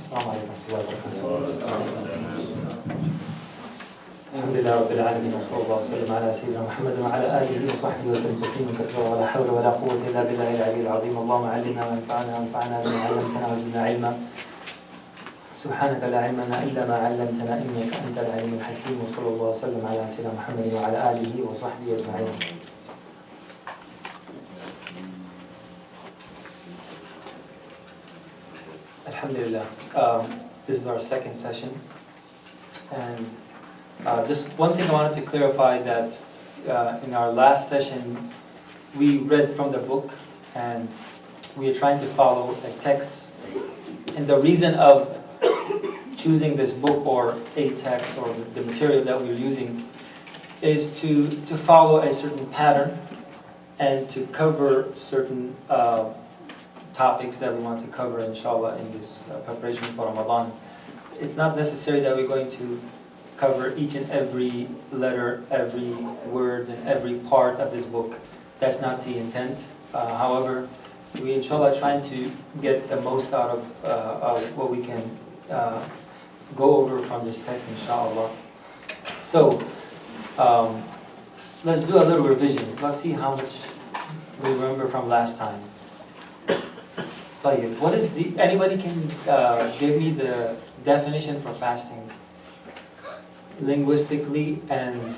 السلام عليكم ورحمة الله وبركاته. الحمد لله رب العالمين وصلى الله وسلم على سيدنا محمد وعلى آله وصحبه وسلم تسليما كثيرا ولا حول ولا قوة إلا بالله العلي العظيم. اللهم علمنا وانفعنا وانفعنا بما علمتنا وزدنا علما. سبحانك لا علم لنا إلا ما علمتنا إنك أنت العليم الحكيم. وصلى الله وسلم على سيدنا محمد وعلى آله وصحبه أجمعين. Alhamdulillah. This is our second session, and just one thing I wanted to clarify that in our last session we read from the book and we are trying to follow a text, and the reason of choosing this book or a text or the material that we're using is to follow a certain pattern and to cover certain topics that we want to cover, inshallah, in this preparation for Ramadan. It's not necessary that we're going to cover each and every letter, every word, and every part of this book. That's not the intent. However, we, inshallah, trying to get the most out of what we can go over from this text, inshallah. So, let's do a little revision. Let's see how much we remember from last time. What is anybody can give me the definition for fasting linguistically and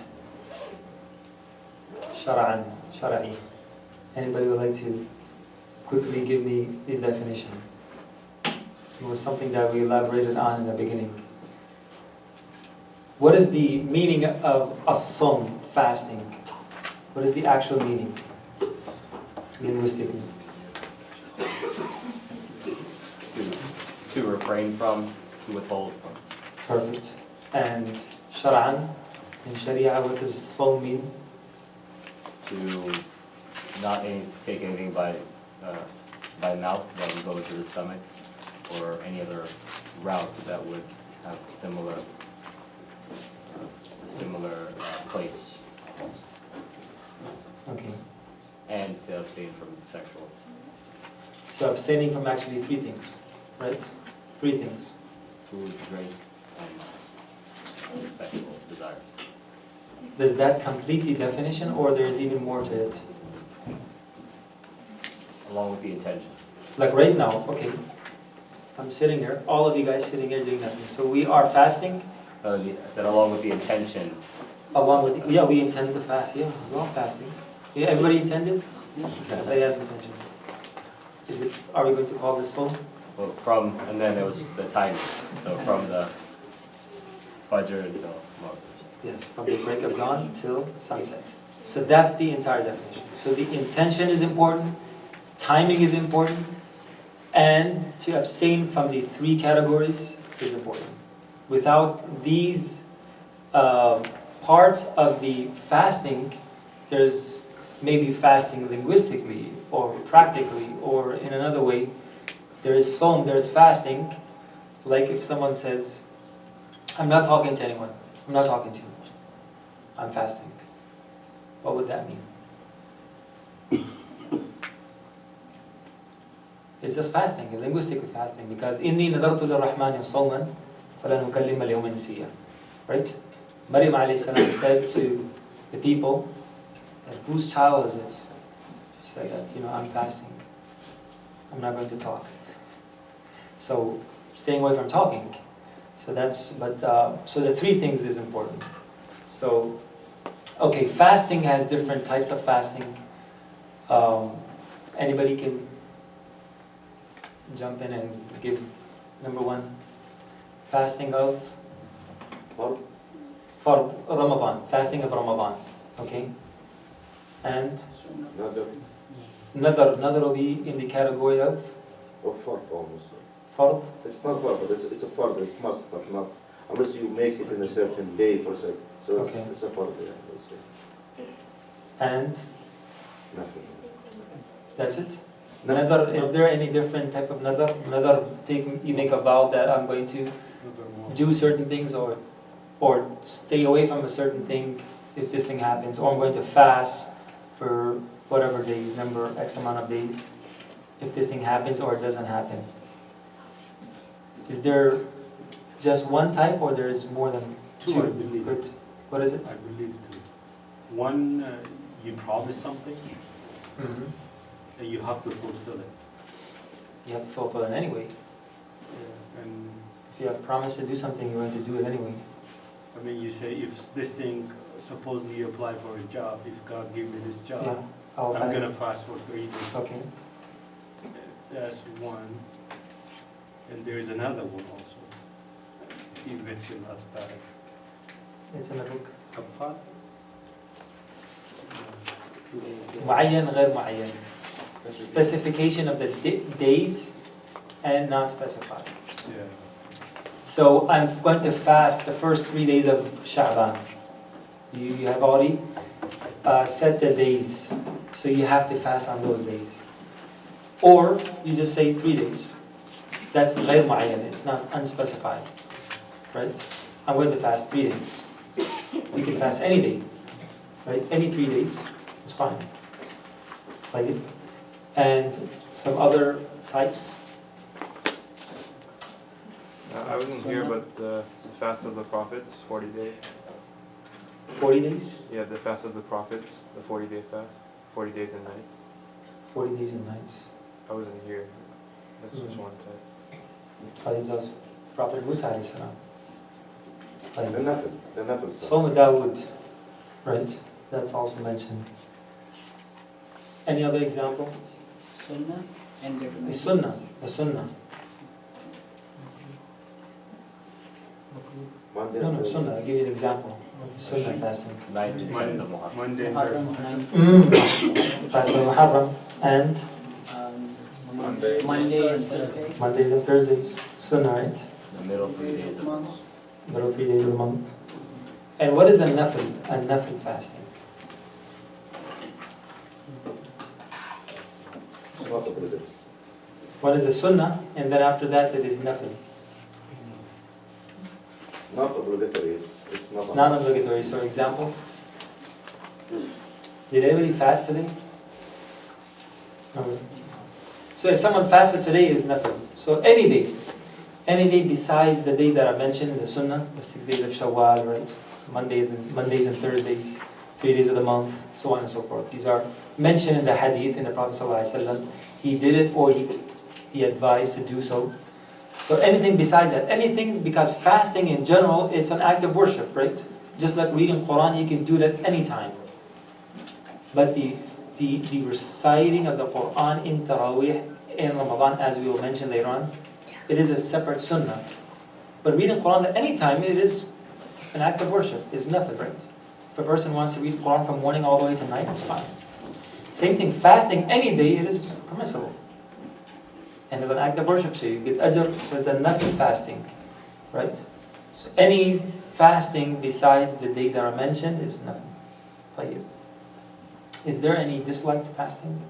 shar'i? Anybody would like to quickly give me the definition? It was something that we elaborated on in the beginning. What is the meaning of as-sawm, fasting? What is the actual meaning linguistically? To refrain from, to withhold from. Perfect. And shar'an, in sharia, what does sawm mean? To not take anything by mouth that would go to the stomach, or any other route that would have similar place. Okay. And to abstain from sexual. So abstaining from actually three things, right? Three things. Food, drink, and sexual desire. Does that complete the definition, or there's even more to it? Along with the intention. Like right now, okay, I'm sitting here, all of you guys sitting here doing nothing. So we are fasting. I said along with the intention. Along with, we intend to fast, we're all fasting. Yeah, everybody intended? Everybody has intention. Are we going to call this sawm? Well, and then there was the timing. So from the Fajr until Maghrib. Yes, from the break of dawn till sunset. So that's the entire definition. So the intention is important, timing is important, and to abstain from the three categories is important. Without these parts of the fasting, there's maybe fasting linguistically or practically or in another way. There is sawm, there is fasting. Like if someone says, I'm not talking to anyone, I'm not talking to you, I'm fasting. What would that mean? It's just fasting, linguistically fasting, because إِنِّي نَذَرْتُ لِلرَّحْمَنِ صَوْمًا فَلَنْ أُكَلِّمَ الْيَوْمَ إِنسِيًّا. Right? Maryam alayhi salam said to the people, whose child is this? She said, I'm fasting. I'm not going to talk. So staying away from talking. So so the three things is important. So, okay, fasting has different types of fasting. Anybody can jump in and give number one. Fasting of for Ramadan. Fasting of Ramadan. Okay. And Nadar will be in the category of fard almost. Fard? It's not fard, but it's a fard, it's must, but not, unless you make it in a certain day for say. So Okay. it's a fard, yeah, let's say. And Nothing. that's it? No. Nadar, is there any different type of nadar? Nadar, you make a vow that I'm going to do certain things or stay away from a certain thing if this thing happens, or I'm going to fast for whatever days, X amount of days, if this thing happens or it doesn't happen. Is there just one type or there is more than Two, I believe. Good. What is it? I believe two. One, you promise something, Mhm. and you have to fulfill it. You have to fulfill it anyway. And If you have promised to do something, you're going to do it anyway. I mean, you say, if this thing, supposedly you apply for a job, if God give me this Yeah. job, I'll I'm fast. gonna fast for 3 days. Okay. That's one. And there's another one also. You mentioned last time. It's in the book. Kafar? معين غير معين. Specification of the days and not specified. Yeah. So I'm going to fast the first 3 days of Sha'ban. You have already set the days, so you have to fast on those days. Or you just say 3 days. That's غير معين, it's not unspecified. Right? I'm going to fast 3 days. You can fast any day. Right? Any 3 days. It's fine. Like it. And some other types. I wasn't here, but the fast of the prophets, 40 days. 40 days? Yeah, the fast of the prophets, the 40-day fast, 40 days and nights. 40 days and nights. I wasn't here. That's just Mm. one type. Like those Prophet Musa alayhi salam. Like The Nakhlah. Sawm Dawood, right? That's also mentioned. Any other example? Sunnah and The Sunnah. The Sunnah. Monday No, and no, Thursday. Sunnah. I'll give you an example. Sunnah fasting. 9 to 10 of Muharram. Monday and Thursday. Muharram, Fasting Muharram and Monday. Monday and Thursday. Mondays and Thursdays. Sunnah, right? The middle 3 days of the month. Middle 3 days of the month. And what is a nafil? A nafil fasting. It's not obligatory. What is a sunnah? And then after that it is nafil. Not obligatory, it's not. Non-obligatory. So example. Did anybody fast today? No. So if someone fasted today is nafil. So any day besides the days that are mentioned in the Sunnah, the 6 days of Shawwal, right? Mondays and Thursdays, 3 days of the month, so on and so forth. These are mentioned in the hadith in the Prophet ﷺ. He did it or he advised to do so. So anything besides that, anything, because fasting in general, it's an act of worship, right? Just like reading Quran, you can do that anytime. But the reciting of the Quran in Taraweeh in Ramadan, as we will mention later on, it is a separate sunnah. But reading Quran at any time, it is an act of worship. It's nothing, right? If a person wants to read Quran from morning all the way to night, it's fine. Same thing, fasting any day, it is permissible. And it's an act of worship, so you get ajr, so it's a nafil fasting, right? So any fasting besides the days that are mentioned is nothing. طيب. Is there any dislike to fasting?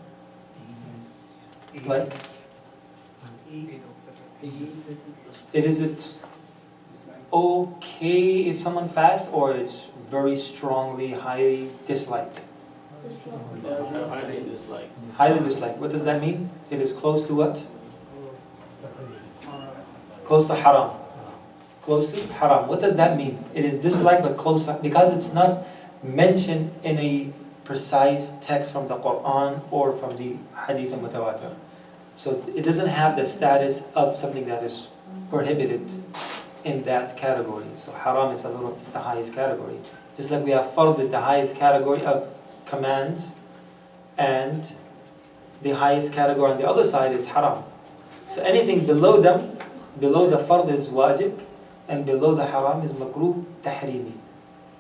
Like? Is it okay if someone fasts, or it's very strongly, highly disliked? Highly disliked. What does that mean? It is close to what? Close to haram. Close to haram. What does that mean? It is disliked but close to, because it's not mentioned in a precise text from the Quran or from the Hadith and Mutawatir. So it doesn't have the status of something that is prohibited in that category. So haram is it's the highest category. Just like we have fard, the highest category of commands, and the highest category on the other side is haram. So anything below them, below the fard is wajib, and below the haram is makruh tahrimi.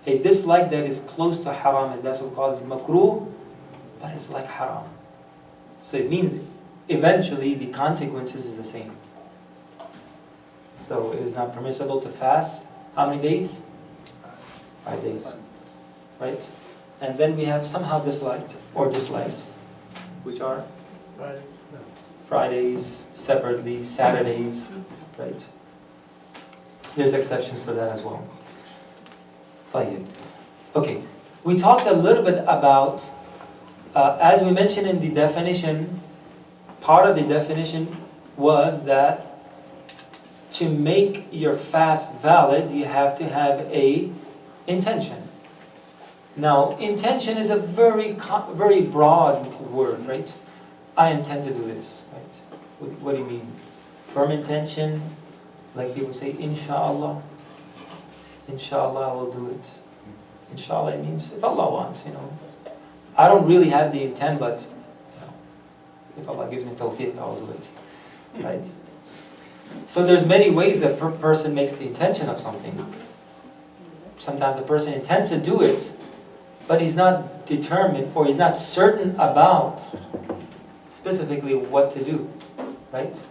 A dislike that is close to haram, and that's what calls makruh, but it's like haram. So it means eventually the consequences is the same. So it is not permissible to fast. How many days? 5 days. Right? And then we have somehow disliked, which are Fridays, separately, Saturdays, right? There's exceptions for that as well. Okay, we talked a little bit about, as we mentioned in the definition, part of the definition was that to make your fast valid, you have to have a intention. Now, intention is a very broad word, right? I intend to do this, right? What do you mean? Firm intention, like people say, inshallah. Inshallah, I will do it. Inshallah, it means if Allah wants, I don't really have the intent, but if Allah gives me tawfiq, I will do it, right? So there's many ways that a person makes the intention of something. Sometimes a person intends to do it, but he's not determined or he's not certain about specifically what to do, right?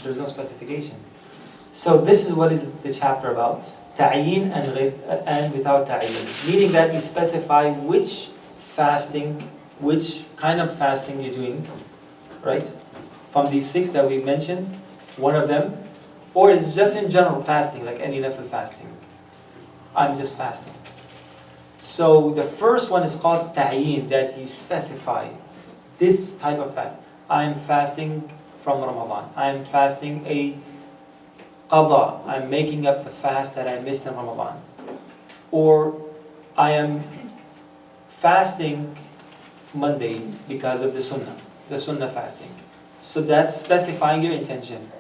There's no specification. So this is what is the chapter about. Ta'yin and without ta'yin. Meaning that you specify which kind of fasting you're doing, right? From these 6 that we mentioned, one of them, or it's just in general fasting, like any nafil fasting. I'm just fasting. So the first one is called ta'yin, that you specify this type of fast. I'm fasting from Ramadan. I'm fasting a qada. I'm making up the fast that I missed in Ramadan. Or I am fasting Monday because of the sunnah fasting. So that's specifying your intention.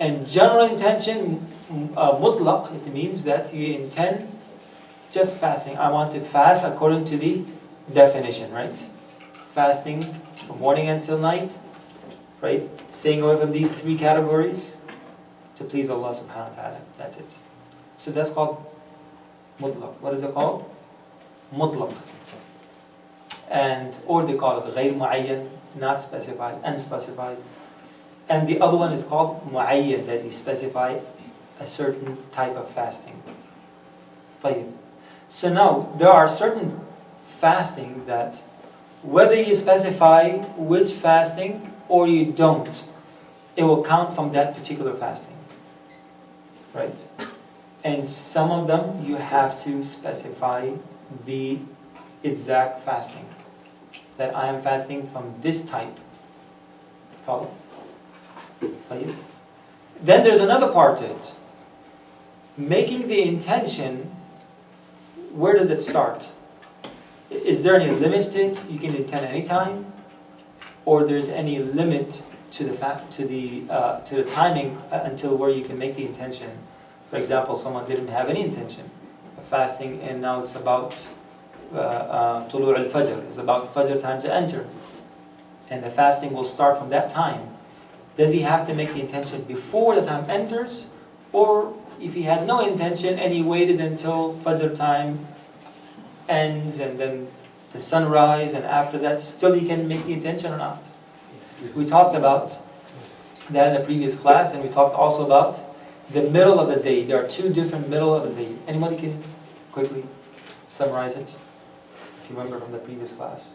And general intention, mutlaq, it means that you intend just fasting. I want to fast according to the definition, right? Fasting from morning until night, right? Staying away from these 3 categories to please Allah subhanahu wa ta'ala. That's it. So that's called mutlaq. What is it called? Mutlaq. Or they call it ghayr mu'ayyan, not specified, unspecified. And the other one is called mu'ayyan, that you specify a certain type of fasting. So now, there are certain fasting that whether you specify which fasting or you don't, it will count from that particular fasting. Right? And some of them you have to specify the exact fasting. That I am fasting from this type. Follow? Then there's another part to it. Making the intention, where does it start? Is there any limits to it? You can intend any time, or there's any limit to the timing until where you can make the intention. For example, someone didn't have any intention of fasting, and now it's about tulu' al-fajr. It's about fajr time to enter, and the fasting will start from that time. Does he have to make the intention before the time enters, or if he had no intention and he waited until fajr time ends and then the sunrise, and after that still he can make the intention or not? We talked about that in the previous class, and we talked also about the middle of the day. There are 2 different middle of the day. Anybody can quickly summarize it, if you remember from the previous class?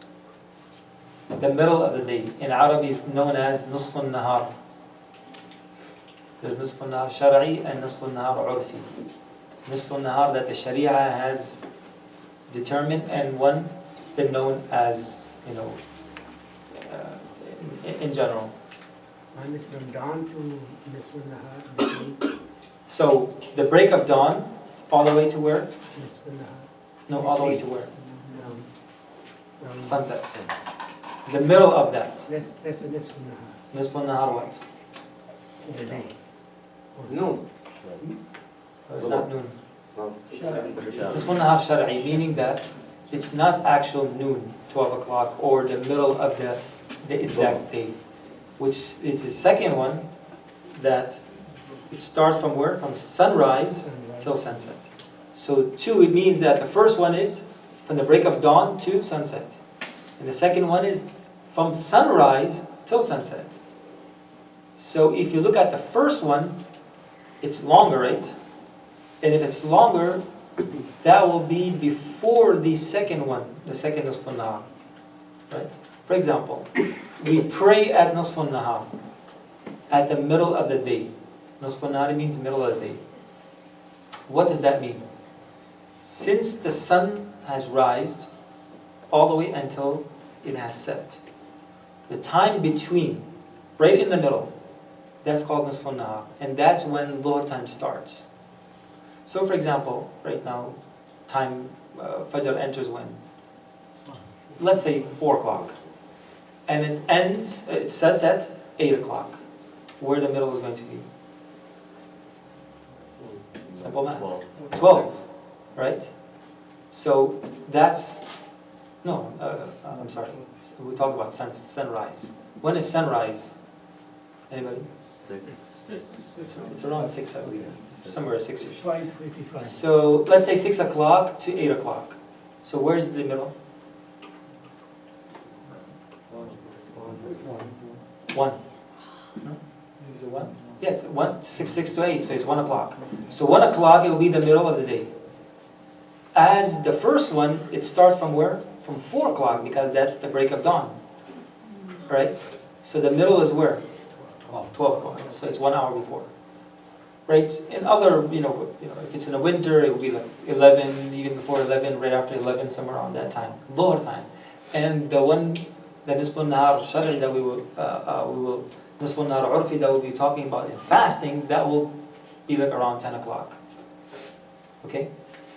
The middle of the day in Arabic is known as نصف النهار. There's نصف النهار شرعي and نصف النهار عرفي. نصف النهار that the Sharia has determined, and one that known as, in general. And it's from dawn to Nisful Nahar. So the break of dawn all the way to where? Nisful Nahar. No, all the way to where? From Sunset. The middle of that. That's a Nisful Nahar. Nisful Nahar what? The day. No. So it's not noon. It's not. It's Nisful Nahar Shar'i, meaning that it's not actual noon, 12 o'clock, or the middle of the exact day. Which is the second one, that it starts from where? From sunrise till sunset. So 2, it means that the first one is from the break of dawn to sunset. And the second one is from sunrise till sunset. So if you look at the first one, it's longer, right? And if it's longer, that will be before the second one, the second Nisful Nahar. Right? For example, we pray at Nisful Nahar, at the middle of the day. Nisful Nahar means middle of the day. What does that mean? Since the sun has risen all the way until it has set, the time between, right in the middle, That's called nisf al-nahar. And that's when dhuhr time starts. So for example, right now, time, Fajr enters when? Let's say 4 o'clock. And it sets at 8 o'clock. Where the middle is going to be? Simple math. 12, right? So that's, no, I'm sorry. We talk about sunrise. When is sunrise? Anybody? 6. It's around 6, I believe. Somewhere 6-ish. 5:55. So let's say 6 o'clock to 8 o'clock. So where's the middle? 1. No? Is it 1? Yeah, it's 1, 6 to 8, so it's 1 o'clock. So 1 o'clock, it will be the middle of the day. As the first one, it starts from where? From 4 o'clock, because that's the break of dawn. Right? So the middle is where? 12 o'clock. So it's 1 hour before. Right? In other, if it's in the winter, it will be like 11, even before 11, right after 11, somewhere around that time. Dhuhr time. And the nisf al-nahar shar'i that we will nisf al-nahar urfi that we'll be talking about in fasting, that will be like around 10 o'clock. Okay?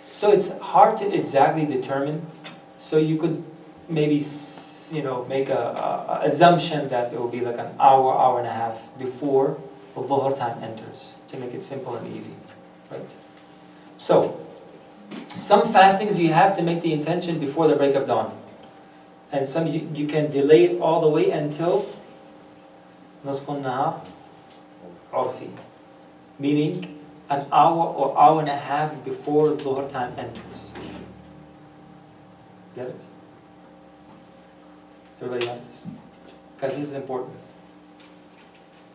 So it's hard to exactly determine. So you could maybe, make a assumption that it will be like an hour and a half before the dhuhr time enters, to make it simple and easy, right? So, some fastings you have to make the intention before the break of dawn. And some you can delay it all the way until nisf al-nahar urfi, meaning an hour or hour and a half before dhuhr time enters. Get it? Everybody else? Because this is important.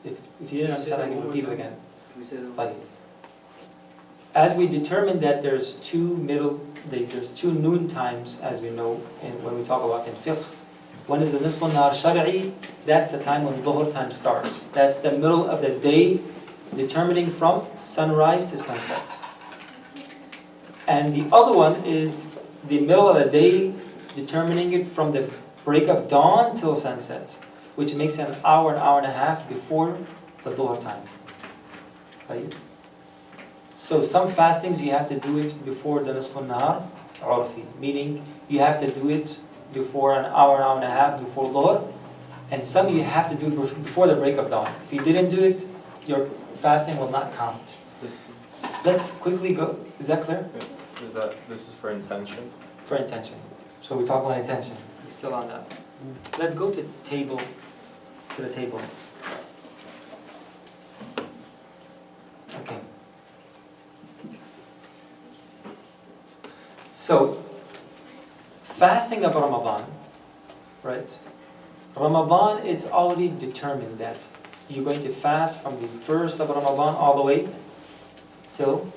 If you didn't understand, I can repeat it again. Like, as we determined that there's 2 middle days, there's 2 noon times, as we know when we talk about in fiqh. One is the nisf al-nahar shar'i, that's the time when dhuhr time starts. That's the middle of the day, determining from sunrise to sunset. And the other one is the middle of the day, determining it from the break of dawn till sunset, which makes it an hour and a half before the dhuhr time. Right? So some fastings you have to do it before the nisf al-nahar urfi, meaning you have to do it before an hour and a half before dhuhr, and some you have to do it before the break of dawn. If you didn't do it, your fasting will not count. Let's quickly go. Is that clear? This is for intention? For intention. So we talk about intention. We're still on that. Let's go to the table. Okay. So, fasting of Ramadan, right? Ramadan, it's already determined that you're going to fast from the first of Ramadan all the way till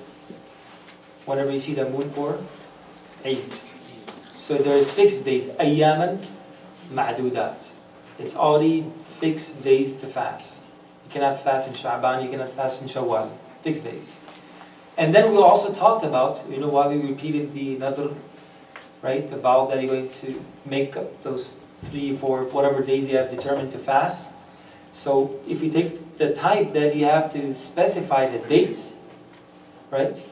whenever you see the moon for Eid. So there's fixed days, ayyaman ma'dudat. It's already fixed days to fast. You cannot fast in Sha'ban, you cannot fast in Shawwal. Fixed days. And then we also talked about, why we repeated the nadr, right? The vow that you're going to make up those 3, 4, whatever days you have determined to fast. So if you take the type that you have to specify the dates, right?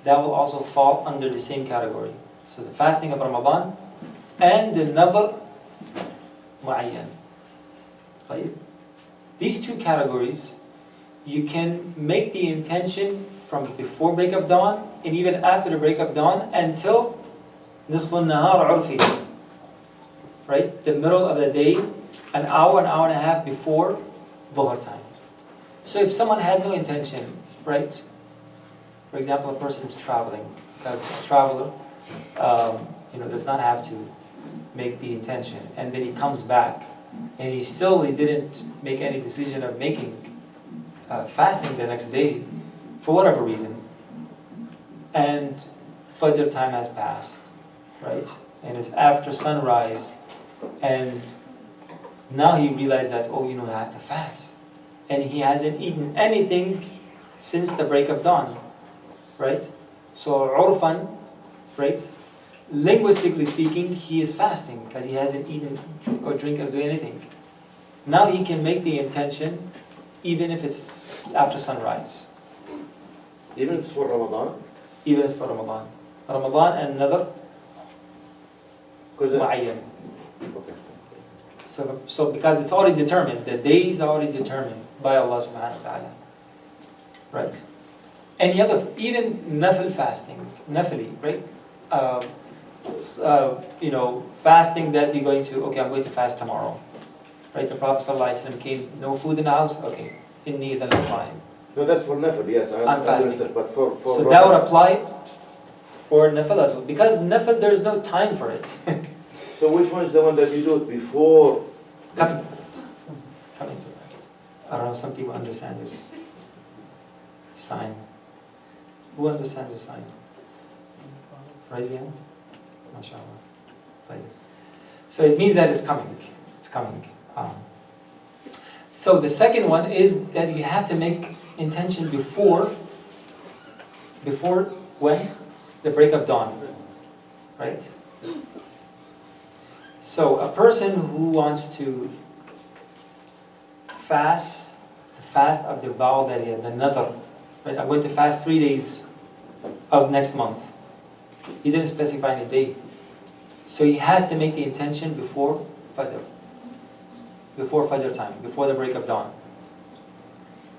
That will also fall under the same category. So the fasting of Ramadan and the nadr mu'ayyan. Right? These 2 categories, you can make the intention from before break of dawn and even after the break of dawn until nisf al-nahar urfi. Right? The middle of the day, an hour and a half before dhuhr time. So if someone had no intention, right? For example, a person is traveling, because a traveler, does not have to make the intention, and then he comes back, and he didn't make any decision of making fasting the next day, for whatever reason, and Fajr time has passed, right? And it's after sunrise, and now he realized that, I have to fast, and he hasn't eaten anything since the break of dawn, right? So urfan, right? Linguistically speaking, he is fasting because he hasn't eaten or drink or do anything. Now he can make the intention even if it's after sunrise. Even if it's for Ramadan? Even if it's for Ramadan. Ramadan and another Because mu'ayyan. okay. So because it's already determined, the days are already determined by Allah subhanahu wa ta'ala. Right? Any other, even nafil fasting, nafili, right? Fasting that you're going to, okay, I'm going to fast tomorrow. Right? The Prophet ﷺ came, no food in the house, okay. Inni idhan lasa'im. No, that's for nafil, yes. I'm fasting. Understand, but for So that would apply for nafil as well. Because nafil, there's no time for it. So which one is the one that you do it before? Coming to that. Coming to that. I don't know, some people understand this sign. Who understands the sign? Raise your hand. MashaAllah. Right. So it means that it's coming. It's coming. So the second one is that you have to make intention before when? The break of dawn. Right? So a person who wants to fast, the fast of the vow that he had, the nadr, right? I'm going to fast 3 days of next month. He didn't specify any date. So he has to make the intention before Fajr. Before Fajr time, before the break of dawn.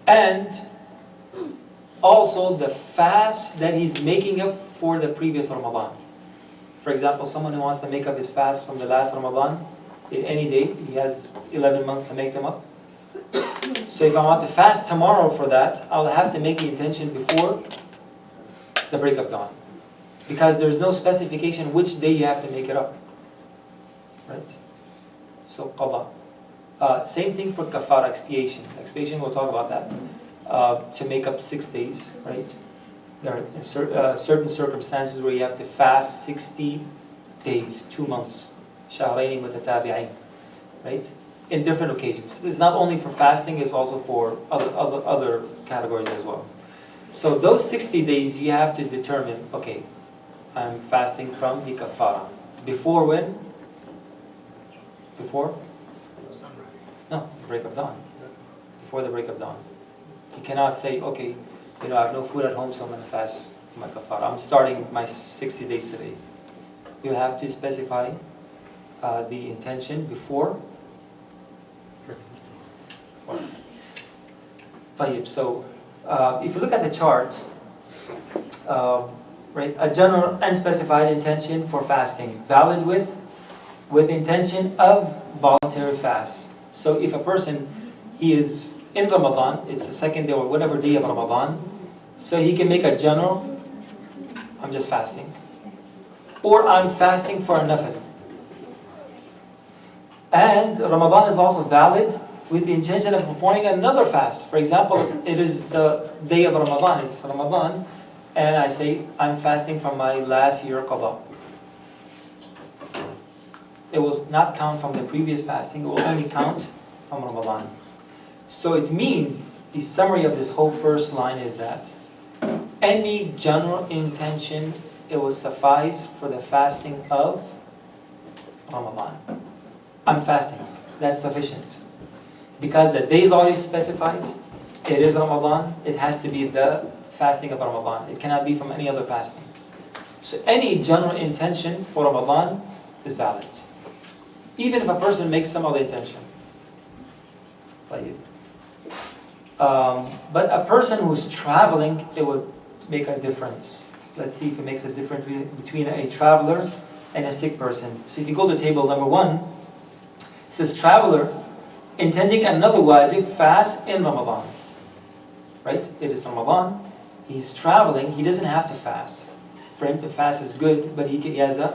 And also the fast that he's making up for the previous Ramadan. For example, someone who wants to make up his fast from the last Ramadan, in any day, he has 11 months to make them up. So if I want to fast tomorrow for that, I'll have to make the intention before the break of dawn. Because there's no specification which day you have to make it up. Right? So qada. Same thing for kafara, expiation. Expiation, we'll talk about that. To make up 6 days, right? There are certain circumstances where you have to fast 60 days, 2 months. شهرين متتابعين, right? In different occasions. It's not only for fasting, it's also for other categories as well. So those 60 days you have to determine, okay, I'm fasting from the kafara. Before when? Before? No, break of dawn. Before the break of dawn. You cannot say, okay, I have no food at home, so I'm going to fast my kafara. I'm starting my 60 days today. You have to specify the intention before. So if you look at the chart, right, a general unspecified intention for fasting, valid with intention of voluntary fast. So if a person, he is in Ramadan, it's the second day or whatever day of Ramadan, so he can make a general, I'm just fasting. Or I'm fasting for a nafil. And Ramadan is also valid with the intention of performing another fast. For example, it is the day of Ramadan, it's Ramadan, and I say, I'm fasting from my last year qada. It will not count from the previous fasting, it will only count from Ramadan. So it means, the summary of this whole first line is that any general intention, it will suffice for the fasting of Ramadan. I'm fasting, that's sufficient. Because the day is already specified, it is Ramadan, it has to be the fasting of Ramadan. It cannot be from any other fasting. So any general intention for Ramadan is valid. Even if a person makes some other intention. But a person who's traveling, it would make a difference. Let's see if it makes a difference between a traveler and a sick person. So if you go to table number 1, it says traveler intending another wajib fast in Ramadan. Right? It is Ramadan. He's traveling. He doesn't have to fast. For him to fast is good, but he has an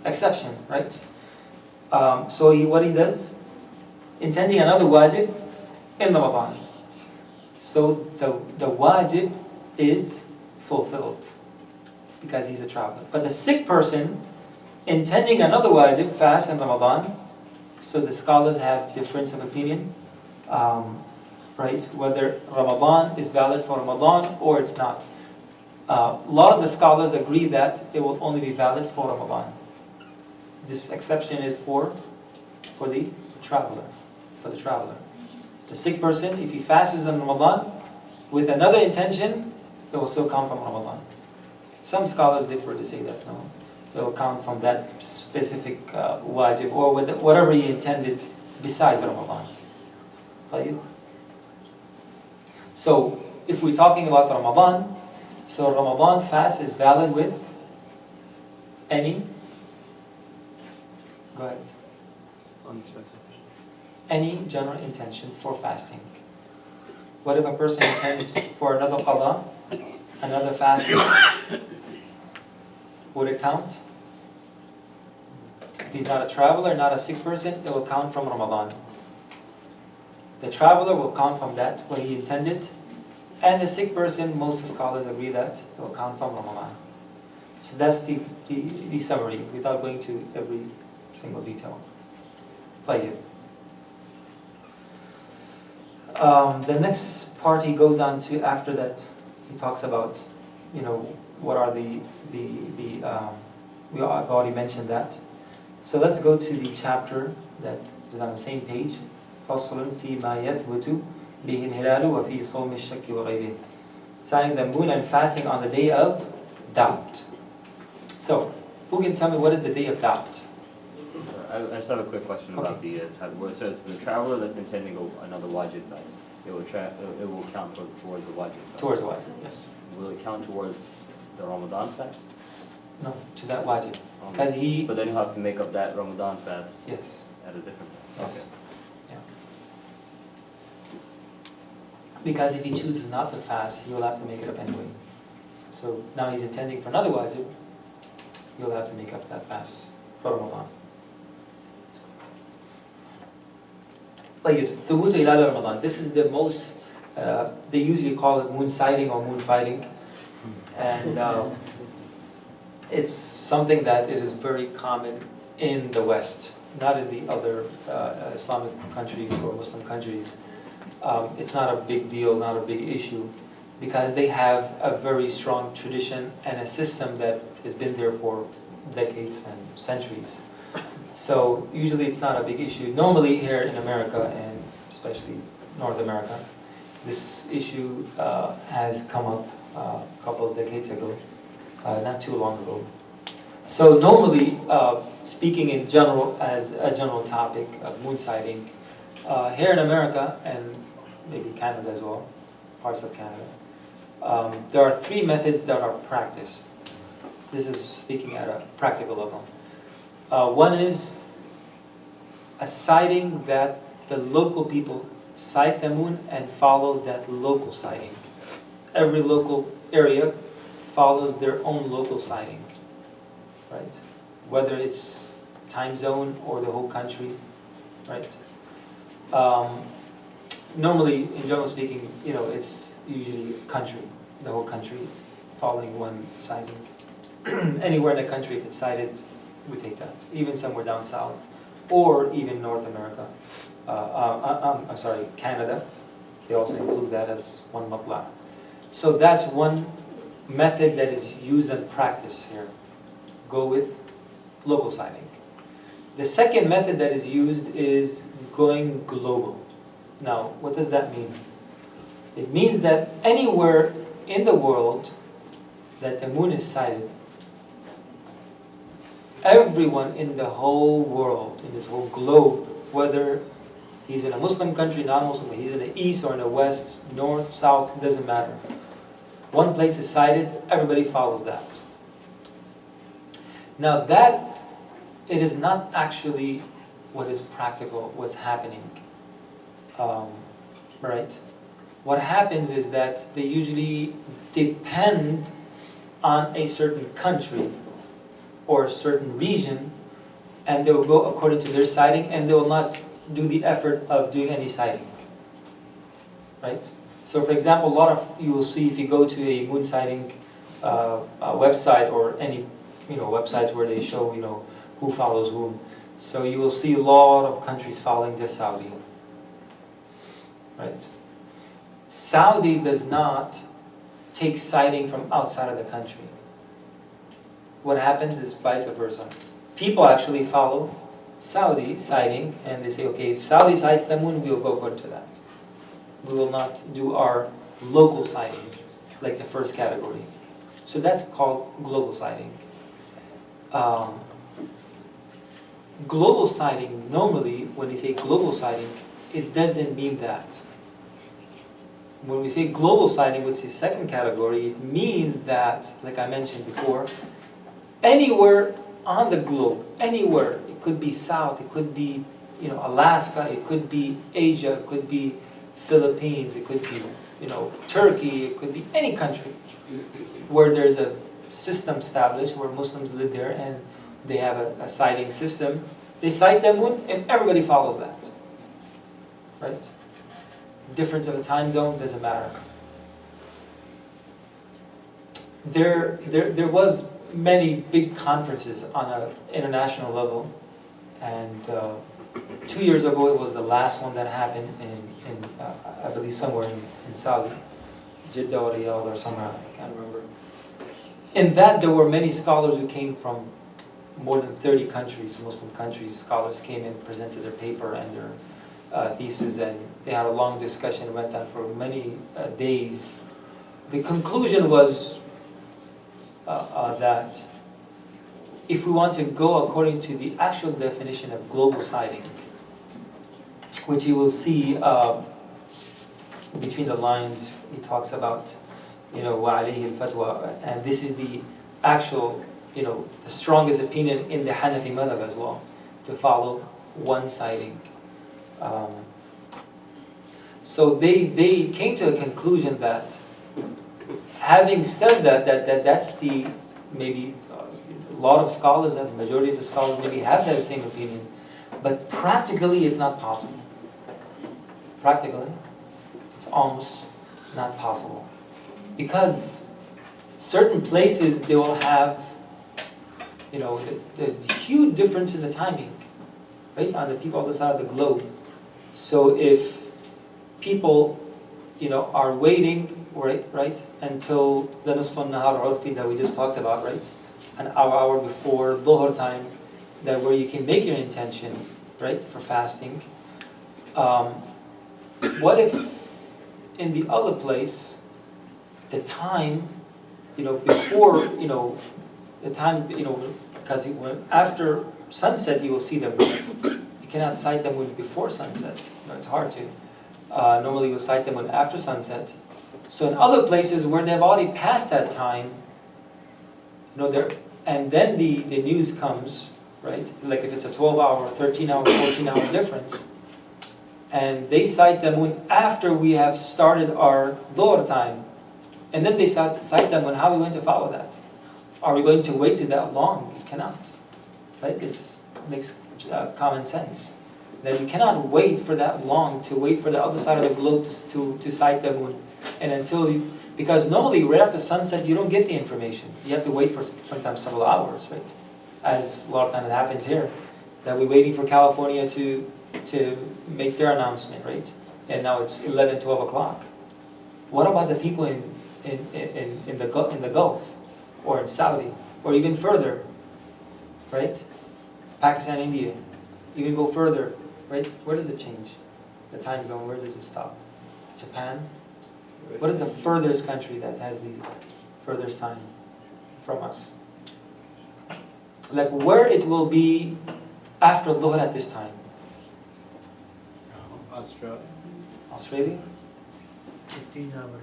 exception, right? So what he does, intending another wajib in Ramadan. So the wajib is fulfilled because he's a traveler. But the sick person intending another wajib fast in Ramadan, so the scholars have difference of opinion, right? Whether Ramadan is valid for Ramadan or it's not. A lot of the scholars agree that it will only be valid for Ramadan. This exception is for the traveler, The sick person, if he fasts in Ramadan with another intention, it will still count from Ramadan. Some scholars differ to say that no, it will count from that specific wajib or with whatever he intended besides Ramadan. طيب? So if we're talking about Ramadan, so Ramadan fast is valid with any, go ahead, Unspecified. any general intention for fasting. What if a person intends for another qada, another fasting? Would it count? If he's not a traveler, not a sick person, it will count from Ramadan. The traveler will count from that, what he intended, and the sick person, most scholars agree that it will count from Ramadan. So that's the summary, without going to every single detail. طيب. The next part he goes on to, after that, he talks about, what are I've already mentioned that. So let's go to the chapter that is on the same page. فصل فيما يثبت به الهلال وفي صوم الشك وغيره. Signing the moon and fasting on the day of doubt. So, who can tell me what is the day of doubt? I just have a quick question about Okay. where it says the traveler that's intending another wajib fast, it will count towards the wajib fast. Towards the wajib, yes. Will it count towards the Ramadan fast? No, to that wajib. Because he, But then you have to make up that Ramadan fast yes. at a different time. Yes. Okay. Yeah. Because if he chooses not to fast, he will have to make it up anyway. So now he's intending for another wajib, he'll have to make up that fast for Ramadan. طيب, ثبوت هلال Ramadan. This is the most, they usually call it moonsighting or moonfighting. And it's something that it is very common in the West, not in the other Islamic countries or Muslim countries. It's not a big deal, not a big issue, because they have a very strong tradition and a system that has been there for decades and centuries. So usually it's not a big issue. Normally here in America, and especially North America, this issue has come up a couple of decades ago, not too long ago. So normally, speaking in general, as a general topic of moonsighting, here in America, and maybe Canada as well, parts of Canada, there are three methods that are practiced. This is speaking at a practical level. One is a sighting that the local people sight the moon and follow that local sighting. Every local area follows their own local sighting, right? Whether it's time zone or the whole country, right? Normally, in general speaking, it's usually country, the whole country following one sighting. Anywhere in the country, if it's sighted, we take that. Even somewhere down south, or even North America. I'm sorry, Canada. They also include that as one Nakhlah. So that's one method that is used and practiced here. Go with local sighting. The second method that is used is going global. Now, what does that mean? It means that anywhere in the world that the moon is sighted, everyone in the whole world, in this whole globe, whether he's in a Muslim country, non-Muslim, he's in the east or in the west, north, south, it doesn't matter. One place is sighted, everybody follows that. Now that, it is not actually what is practical, what's happening. Right? What happens is that they usually depend on a certain country or a certain region, and they will go according to their sighting, and they will not do the effort of doing any sighting. Right? So for example, you will see if you go to a moon sighting website or any websites where they show who follows whom. So you will see a lot of countries following just Saudi. Right? Saudi does not take sighting from outside of the country. What happens is vice versa. People actually follow Saudi sighting, and they say, okay, if Saudi sights the moon, we'll go according to that. we will not do our local sighting, like the first category. So that's called global sighting. Global sighting, normally, when they say global sighting, it doesn't mean that. When we say global sighting, which is second category, it means that, like I mentioned before, anywhere on the globe, anywhere, it could be South, it could be, Alaska, it could be Asia, it could be Philippines, it could be, Turkey, it could be any country where there's a system established where Muslims live there and they have a sighting system. They sight the moon and everybody follows that, right? Difference of a time zone doesn't matter. There was many big conferences on an international level, and 2 years ago it was the last one that happened in I believe somewhere in Saudi, Jeddah or Riyadh or somewhere, I can't remember. In that there were many scholars who came from more than 30 countries, Muslim countries. Scholars came and presented their paper and their thesis, and they had a long discussion. It went on for many days. The conclusion was that if we want to go according to the actual definition of global sighting, which you will see between the lines, he talks about, وَعَلَيْهِ الْفَتْوَى, and this is the actual, the strongest opinion in the Hanafi madhab as well, to follow one sighting. So they came to a conclusion that, having said that's the, maybe a lot of scholars, and the majority of the scholars maybe have that same opinion, but practically it's not possible. Practically, it's almost not possible. Because certain places, they will have, the huge difference in the timing, right, on the people on the side of the globe. So if people, are waiting, right, until the Nisf al-Nahar Urfi that we just talked about, right, an hour before Dhuhr time, that where you can make your intention, right, for fasting. What if in the other place, the time, before, the time, because after sunset you will see the moon. You cannot sight the moon before sunset. It's hard to. Normally you sight the moon after sunset. So in other places where they've already passed that time, and then the news comes, right? Like if it's a 12-hour, 13-hour, 14-hour difference, and they sight the moon after we have started our Dhuhr time, and then they sight the moon, how are we going to follow that? Are we going to wait till that long? You cannot, right? It makes common sense. That you cannot wait for that long to wait for the other side of the globe to sight the moon, and until you, because normally right after sunset you don't get the information. You have to wait for sometimes several hours, right? As a lot of time it happens here, that we're waiting for California to make their announcement, right? And now it's 11, 12 o'clock. What about the people in the Gulf, or in Saudi, or even further, right? Pakistan, India, even go further, right? Where does it change? The time zone, where does it stop? Japan? What is the furthest country that has the furthest time from us? Like where it will be after Dhuhr at this time? Australia. Australia? 15-hour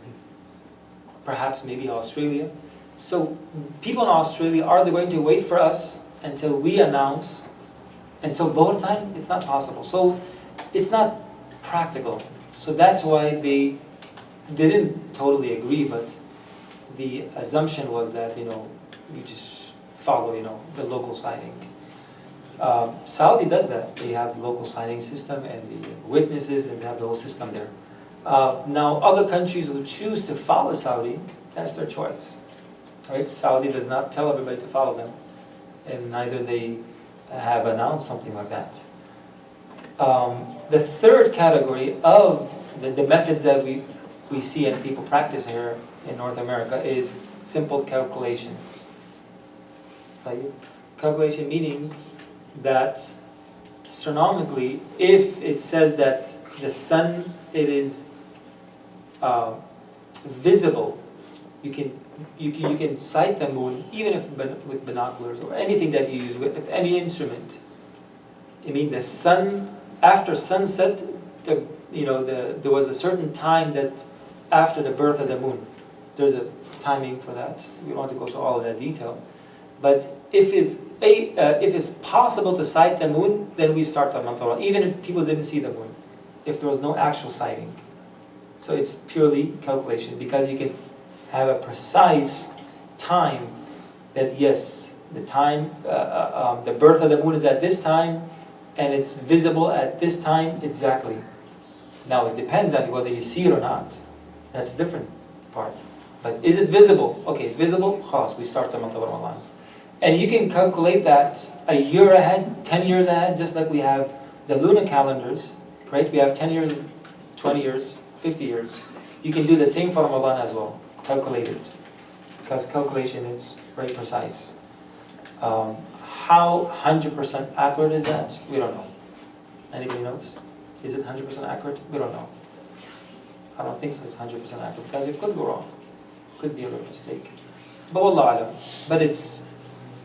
Perhaps maybe Australia. So people in Australia, are they going to wait for us until we announce, until Dhuhr time? It's not possible. So it's not practical. So that's why they didn't totally agree, but the assumption was that, you just follow, the local sighting. Saudi does that. They have local sighting system and the witnesses, and they have the whole system there. Now, other countries who choose to follow Saudi, that's their choice. Right? Saudi does not tell everybody to follow them, and neither they have announced something like that. The third category of the methods that we see and people practice here in North America is simple calculation. Right? Calculation meaning that astronomically, if it says that the sun, it is visible, you can sight the moon even if with binoculars or anything that you use with any instrument. I mean, the sun, after sunset, there was a certain time that after the birth of the moon, there's a timing for that. We don't want to go to all of that detail. But if it's possible to sight the moon, then we start the month of Ramadan, even if people didn't see the moon, if there was no actual sighting. So it's purely calculation, because you can have a precise time that yes, the time, the birth of the moon is at this time, and it's visible at this time exactly. Now it depends on whether you see it or not. That's a different part. But is it visible? Okay, it's visible. Khas, we start the month of Ramadan. And you can calculate that a year ahead, 10 years ahead, just like we have the lunar calendars, right? We have 10 years, 20 years, 50 years. You can do the same for Ramadan as well. Calculate it. Because calculation is very precise. How 100% accurate is that? We don't know. Anybody knows? Is it 100% accurate? We don't know. I don't think so it's 100% accurate, because it could go wrong. Could be a little mistake. But wallahu alam. But it's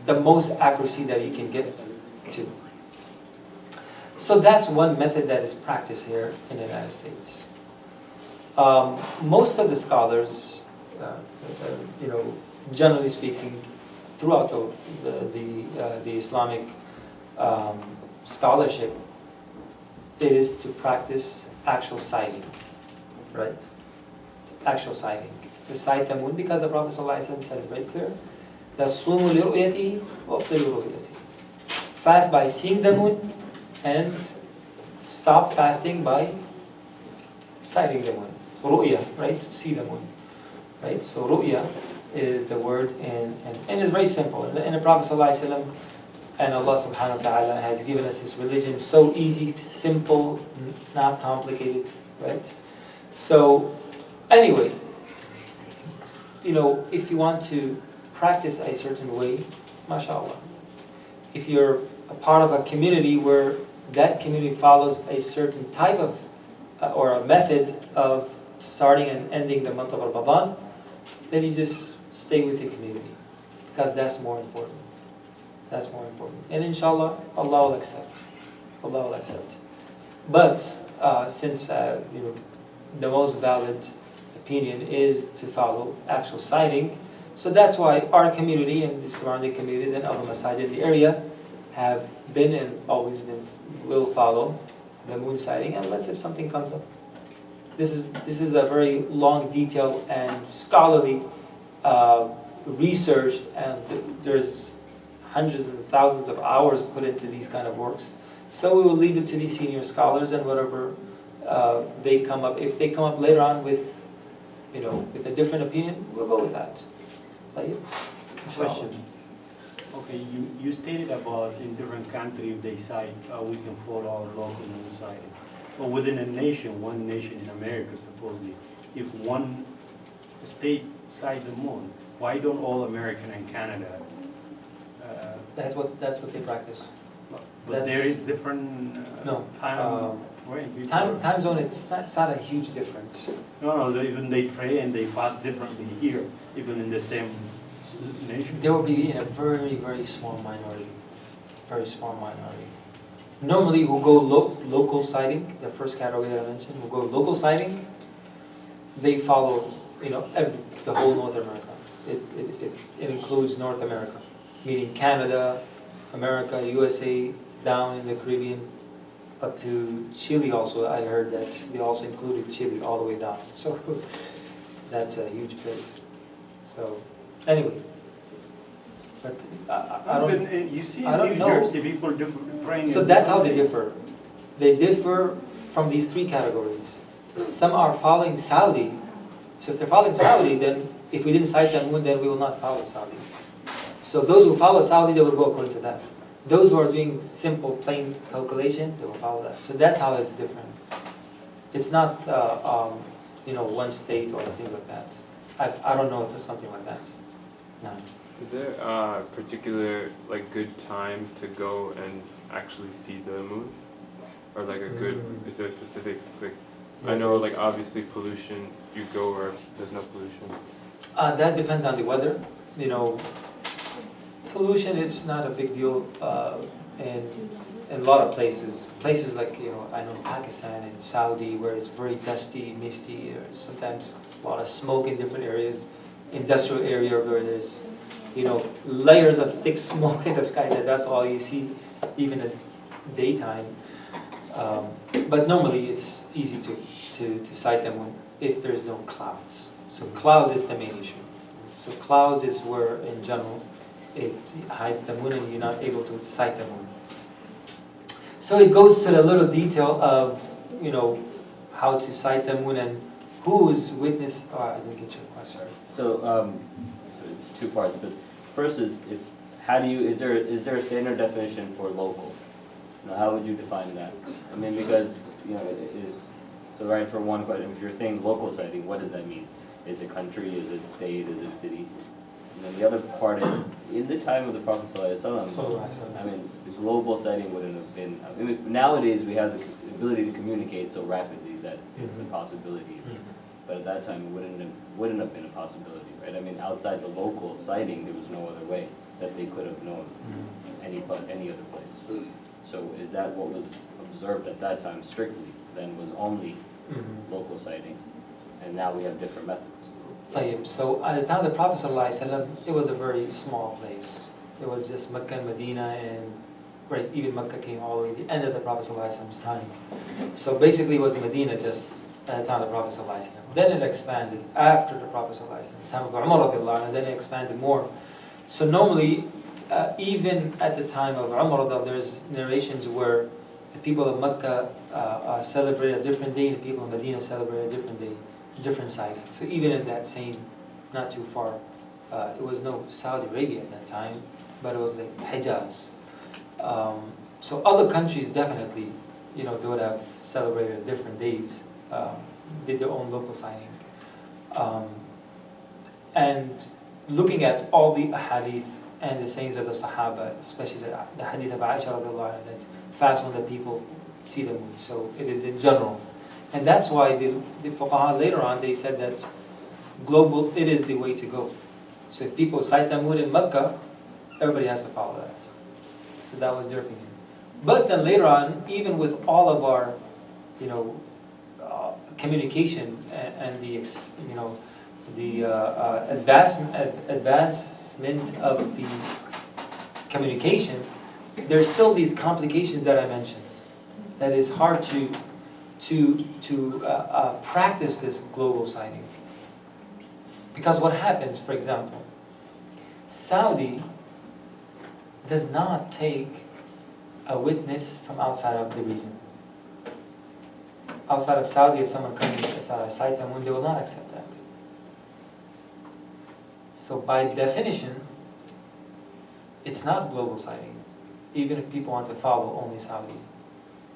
the most accuracy that you can get to. So that's one method that is practiced here in the United States. Most of the scholars, generally speaking, throughout the Islamic scholarship, it is to practice actual sighting, right? Actual sighting. To sight the moon, because the Prophet ﷺ said it very clear. تَصُومُ لِرُؤْيَتِهِ وَأَفْطِرُ لِرُؤْيَتِهِ. Fast by seeing the moon, and stop fasting by sighting the moon. Ru'ya, right? See the moon, right? So ru'ya is the word, and it's very simple. And the Prophet ﷺ and Allah subhanahu wa ta'ala has given us this religion so easy, simple, not complicated, right? So anyway, if you want to practice a certain way, mashallah. If you're a part of a community where that community follows a certain type of or a method of starting and ending the month of Ramadan, then you just stay with your community, because that's more important. That's more important. And inshallah, Allah will accept. Allah will accept. But since the most valid opinion is to follow actual sighting, so that's why our community and the surrounding communities and other masajid in the area have been and always will follow the moon sighting, unless if something comes up. This is a very long, detailed, and scholarly researched, and there's hundreds and thousands of hours put into these kind of works. So we will leave it to these senior scholars, and whatever they come up. If they come up later on with a different opinion, we'll go with that. Question. Okay, you stated about in different countries they cite, we can follow our local moon sighting. But within a nation, one nation in America supposedly, if one state sight the moon, why don't all American and Canada? That's what they practice. But there is different time range. Time zone. It's not a huge difference. No, even they pray and they fast differently here, even in the same nation. They will be in a very, very small minority. Very small minority. Normally, who go local sighting, the first category that I mentioned, who go local sighting, they follow, the whole North America. It includes North America, meaning Canada, America, USA, down in the Caribbean, up to Chile also. I heard that they also included Chile all the way down. So that's a huge place. So anyway, but I don't. You see I don't in New know. Jersey people praying. So that's how they differ. They differ from these three categories. Some are following Saudi. So if they're following Saudi, then if we didn't sight the moon, then we will not follow Saudi. So those who follow Saudi, they will go according to that. Those who are doing simple, plain calculation, they will follow that. So that's how it's different. It's not, one state or things like that. I don't know if there's something like that. No. Is there a particular good time to go and actually see the moon, or is there a specific I know, like, obviously pollution, you go where there's no pollution. That depends on the weather. You know, pollution, it's not a big deal in a lot of places. Places like, you know, I know Pakistan and Saudi where it's very dusty, misty, or sometimes a lot of smoke in different areas. Industrial area where there's, you know, layers of thick smoke in the sky, that's all you see, even at daytime. But normally it's easy to sight them if there's no clouds. So clouds is the main issue. So clouds is where, in general, it hides the moon and you're not able to sight the moon. So it goes to the little detail of, you know, how to sight the moon and who's witness. Oh, I didn't get your question. So it's two parts, but first is is there a standard definition for local? You know, how would you define that? I mean, because, you know, so right, for one question, if you're saying local sighting, what does that mean? Is it country, is it state, is it city? And then the other part is, in the time of the Prophet ﷺ, I mean, the global sighting wouldn't have been, I mean, nowadays we have the ability to communicate so rapidly that it's a possibility. But at that time, it wouldn't have been a possibility, right? I mean, outside the local sighting, there was no other way that they could have known any other place. So is that what was observed at that time strictly, then was only local sighting, and now we have different methods? So at the time of the Prophet ﷺ, it was a very small place. It was just Mecca and Medina, and right, even Mecca came all the way to the end of the Prophet ﷺ's time. So basically it was Medina just at the time of the Prophet ﷺ. Then it expanded after the Prophet ﷺ, the time of Umar radiallahu anhu, and then it expanded more. So normally, even at the time of Umar, there's narrations where the people of Mecca celebrate a different day, and the people of Medina celebrate a different day, different sighting. So even in that same, not too far, it was no Saudi Arabia at that time, but it was like Hijaz. So other countries definitely, you know, they would have celebrated different days, did their own local sighting. And looking at all the hadith and the sayings of the Sahaba, especially the hadith of Aisha radiallahu anha, that fast when the people see the moon. So it is in general. And that's why the fuqaha later on, they said that global, it is the way to go. So if people sight the moon in Mecca, everybody has to follow that. So that was their opinion. But then later on, even with all of our, you know, communication and the, you know, the advancement of the communication, there's still these complications that I mentioned. That is hard to practice this global sighting. Because what happens, for example, Saudi does not take a witness from outside of the region. Outside of Saudi, if someone comes to sight the moon, they will not accept that. So by definition, it's not global sighting, even if people want to follow only Saudi.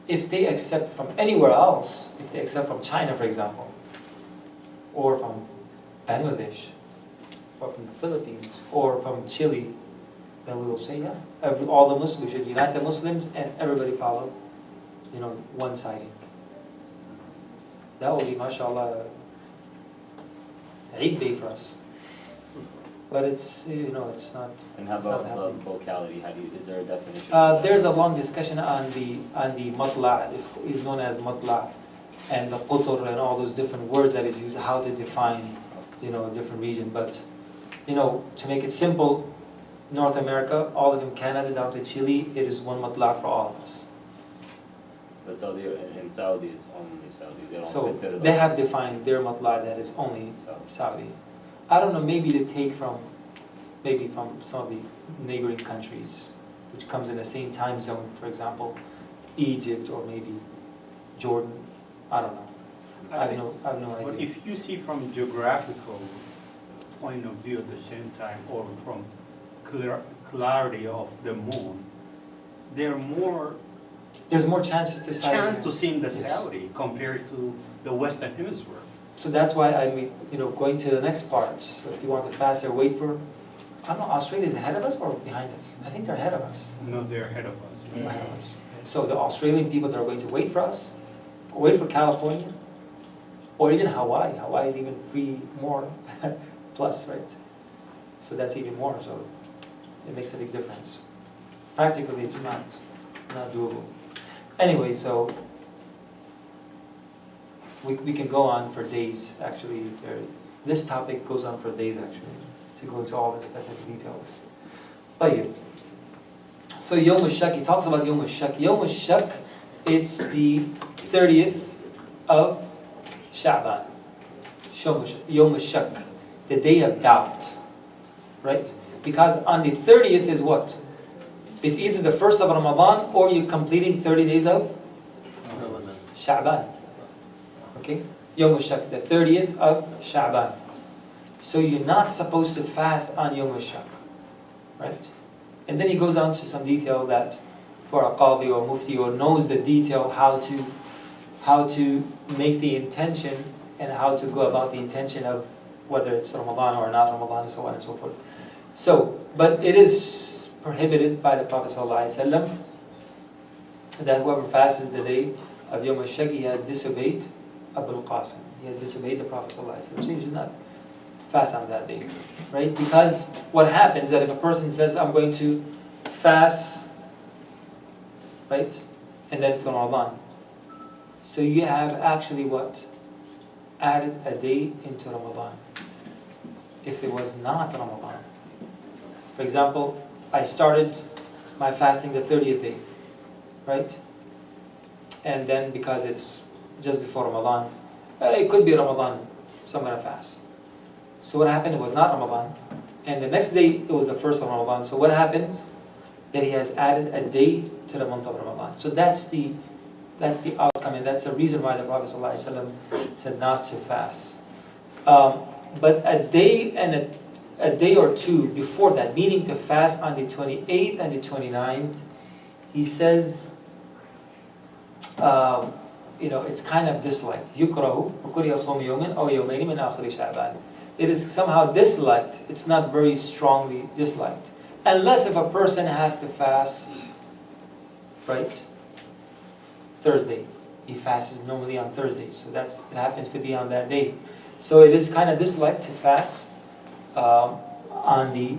If they accept from anywhere else, if they accept from China, for example, or from Bangladesh, or from the Philippines, or from Chile, then we will say, yeah, all the Muslims, we should unite the Muslims and everybody follow, you know, one sighting. That will be, mashallah, Eid day for us. But it's, you know, it's not. And how about locality? Is there a definition? There's a long discussion on the matla', is known as matla', and the qutr and all those different words that is used, how to define, you know, a different region. But, you know, to make it simple, North America, all of them, Canada down to Chile, it is one matla' for all of us. But Saudi, in Saudi, it's only Saudi. They don't So consider they have defined their matla' that is only Saudi. I don't know, maybe they take from some of the neighboring countries, which comes in the same time zone, for example, Egypt or maybe Jordan. I don't know. I have no idea. But if you see from geographical point of view at the same time, or from clarity of the moon, there's more chances to sight. chance to see in the Yes. Saudi compared to the Western Hemisphere. So that's why I mean, you know, going to the next part. So if you want to faster, wait for. I don't know. Australia is ahead of us or behind us? I think they're ahead of us. No, they're ahead of us. Ahead of us. So the Australian people that are going to wait for us, wait for California, Or even Hawaii. Hawaii is even 3 more plus, right? So that's even more, so it makes a big difference. Practically, it's not doable. Anyway, so we can go on for days, actually. This topic goes on for days, actually, to go into all the specific details. طيب. So Yawm al-Shak, he talks about Yawm al-Shak. Yawm al-Shak, it's the 30th of Sha'ban. Yawm al-Shak, the day of doubt. Right? Because on the 30th is what? It's either the first of Ramadan or you're completing 30 days of Sha'ban. Okay? Yawm al-Shak, the 30th of Sha'ban. So you're not supposed to fast on Yawm al-Shak. Right? And then he goes on to some detail that for a qadi or mufti or knows the detail how to make the intention and how to go about the intention of whether it's Ramadan or not Ramadan and so on and so forth. So, but it is prohibited by the Prophet ﷺ that whoever fasts the day of Yawm al-Shak, he has disobeyed Abul Qasim. He has disobeyed the Prophet ﷺ. So he should not fast on that day, right? Because what happens that if a person says, I'm going to fast, right? And then it's Ramadan. So you have actually what? Added a day into Ramadan. If it was not Ramadan. For example, I started my fasting the 30th day, right? And then because it's just before Ramadan, it could be Ramadan, so I'm going to fast. So what happened, it was not Ramadan. And the next day, it was the first of Ramadan. So what happens? That he has added a day to the month of Ramadan. So that's the outcome, and that's the reason why the Prophet ﷺ said not to fast. But a day and a day or two before that, meaning to fast on the 28th and the 29th, he says, it's kind of disliked. يُكْرَهُ وَكُرِهَ صَوْمُ يَوْمٍ أَوْ يَوْمَيْنِ مِنْ آخِرِ شَعْبَانِ. It is somehow disliked. It's not very strongly disliked. Unless if a person has to fast, right? Thursday. He fasts normally on Thursday. So it happens to be on that day. So it is kind of disliked to fast on the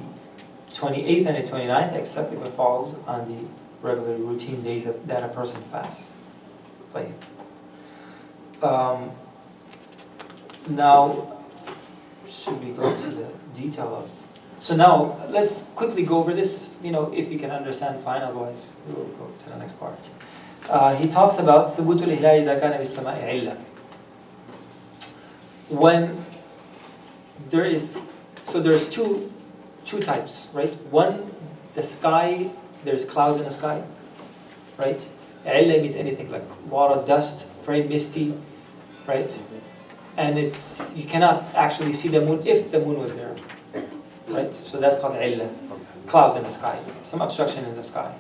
28th and the 29th, except if it falls on the regular routine days that a person fasts. Now, should we go to the detail of... So now, let's quickly go over this. If you can understand, fine. Otherwise, we will go to the next part. He talks about ثبوت الهلال إذا كان بالسماء علة. When there is... So there's two types, right? One, the sky, there's clouds in the sky, right? علة means anything like water, dust, very misty, right? And you cannot actually see the moon if the moon was there, right? So that's called علة, clouds in the sky, some obstruction in the sky.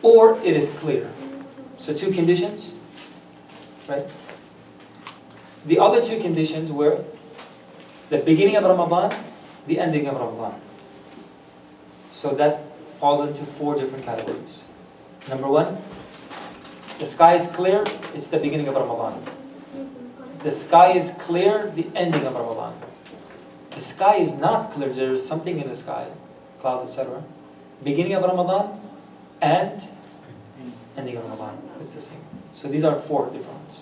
Or it is clear. So two conditions, right? The other two conditions were the beginning of Ramadan, the ending of Ramadan. So that falls into 4 different categories. Number 1, the sky is clear, it's the beginning of Ramadan. The sky is clear, the ending of Ramadan. The sky is not clear, there is something in the sky, clouds, etc. Beginning of Ramadan and ending of Ramadan, it's the same. So these are 4 different ones.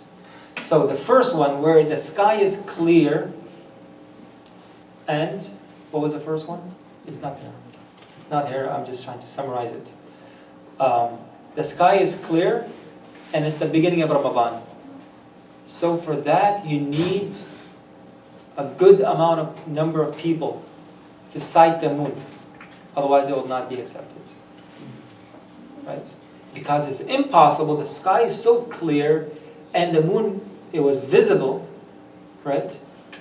So the first one, where the sky is clear, and what was the first one? It's not there. It's not here, I'm just trying to summarize it. The sky is clear, and it's the beginning of Ramadan. So for that, you need a good number of people to sight the moon. Otherwise, it will not be accepted. Right? Because it's impossible, the sky is so clear, and the moon, it was visible, right?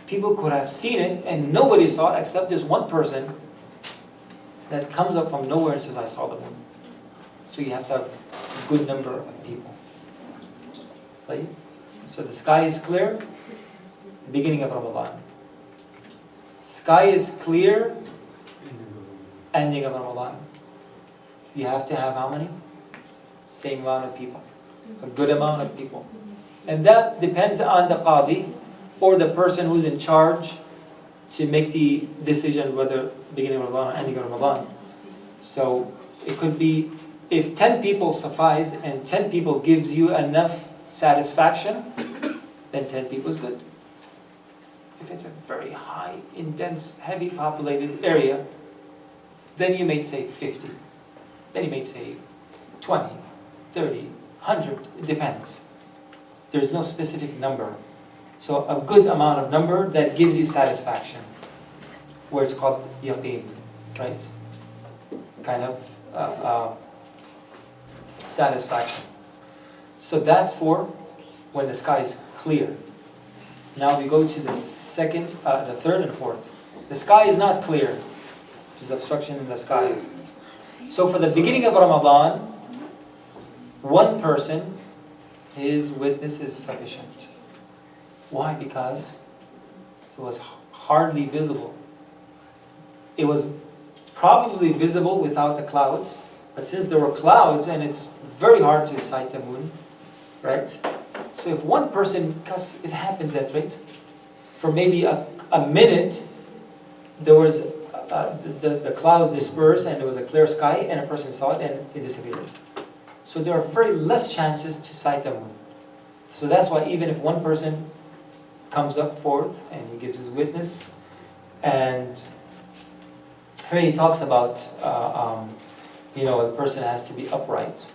People could have seen it, and nobody saw it except this one person that comes up from nowhere and says, I saw the moon. So you have to have a good number of people. Right? So the sky is clear, beginning of Ramadan. Sky is clear, ending of Ramadan. You have to have how many? Same amount of people. A good amount of people. And that depends on the qadi or the person who's in charge to make the decision whether beginning of Ramadan or ending of Ramadan. So it could be, if 10 people suffice and 10 people gives you enough satisfaction, then 10 people is good. If it's a very high, intense, heavy populated area, then you may say 50. Then you may say 20, 30, 100, it depends. There's no specific number. So a good amount of number that gives you satisfaction, where it's called yaqeen, right? Kind of satisfaction. So that's for when the sky is clear. Now we go to the third and fourth. The sky is not clear. There's obstruction in the sky. So for the beginning of Ramadan, one person, his witness is sufficient. Why? Because it was hardly visible. It was probably visible without the clouds, but since there were clouds and it's very hard to sight the moon, right? So if one person, because it happens that rate, for maybe a minute, there was the clouds dispersed and there was a clear sky and a person saw it and it disappeared. So there are very less chances to sight the moon. So that's why even if one person comes up forth and he gives his witness, and here he talks about a person has to be upright,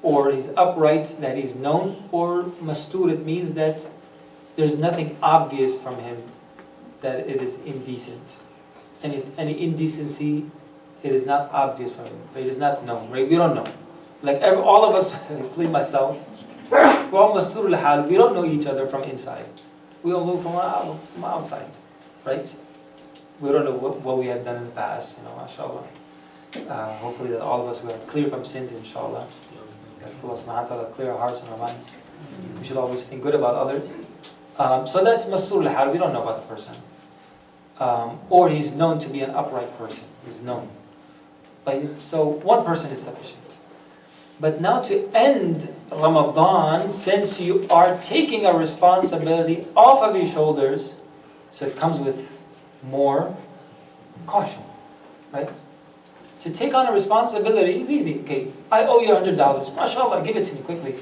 or he's upright that he's known, or mastur, it means that there's nothing obvious from him that it is indecent. Any indecency, it is not obvious from him. It is not known, right? We don't know. Like all of us, including myself, we're all mastur al-hal. We don't know each other from inside. We all know from outside, right? We don't know what we have done in the past, mashallah. Hopefully that all of us were clear from sins, inshallah. Ask Allah subhanahu wa ta'ala clear our hearts and our minds. We should always think good about others. So that's mastur al-hal. We don't know about the person. Or he's known to be an upright person. He's known. So one person is sufficient. But now to end Ramadan, since you are taking a responsibility off of your shoulders, so it comes with more caution, right? To take on a responsibility is easy. Okay, I owe you $100. MashaAllah, give it to me quickly.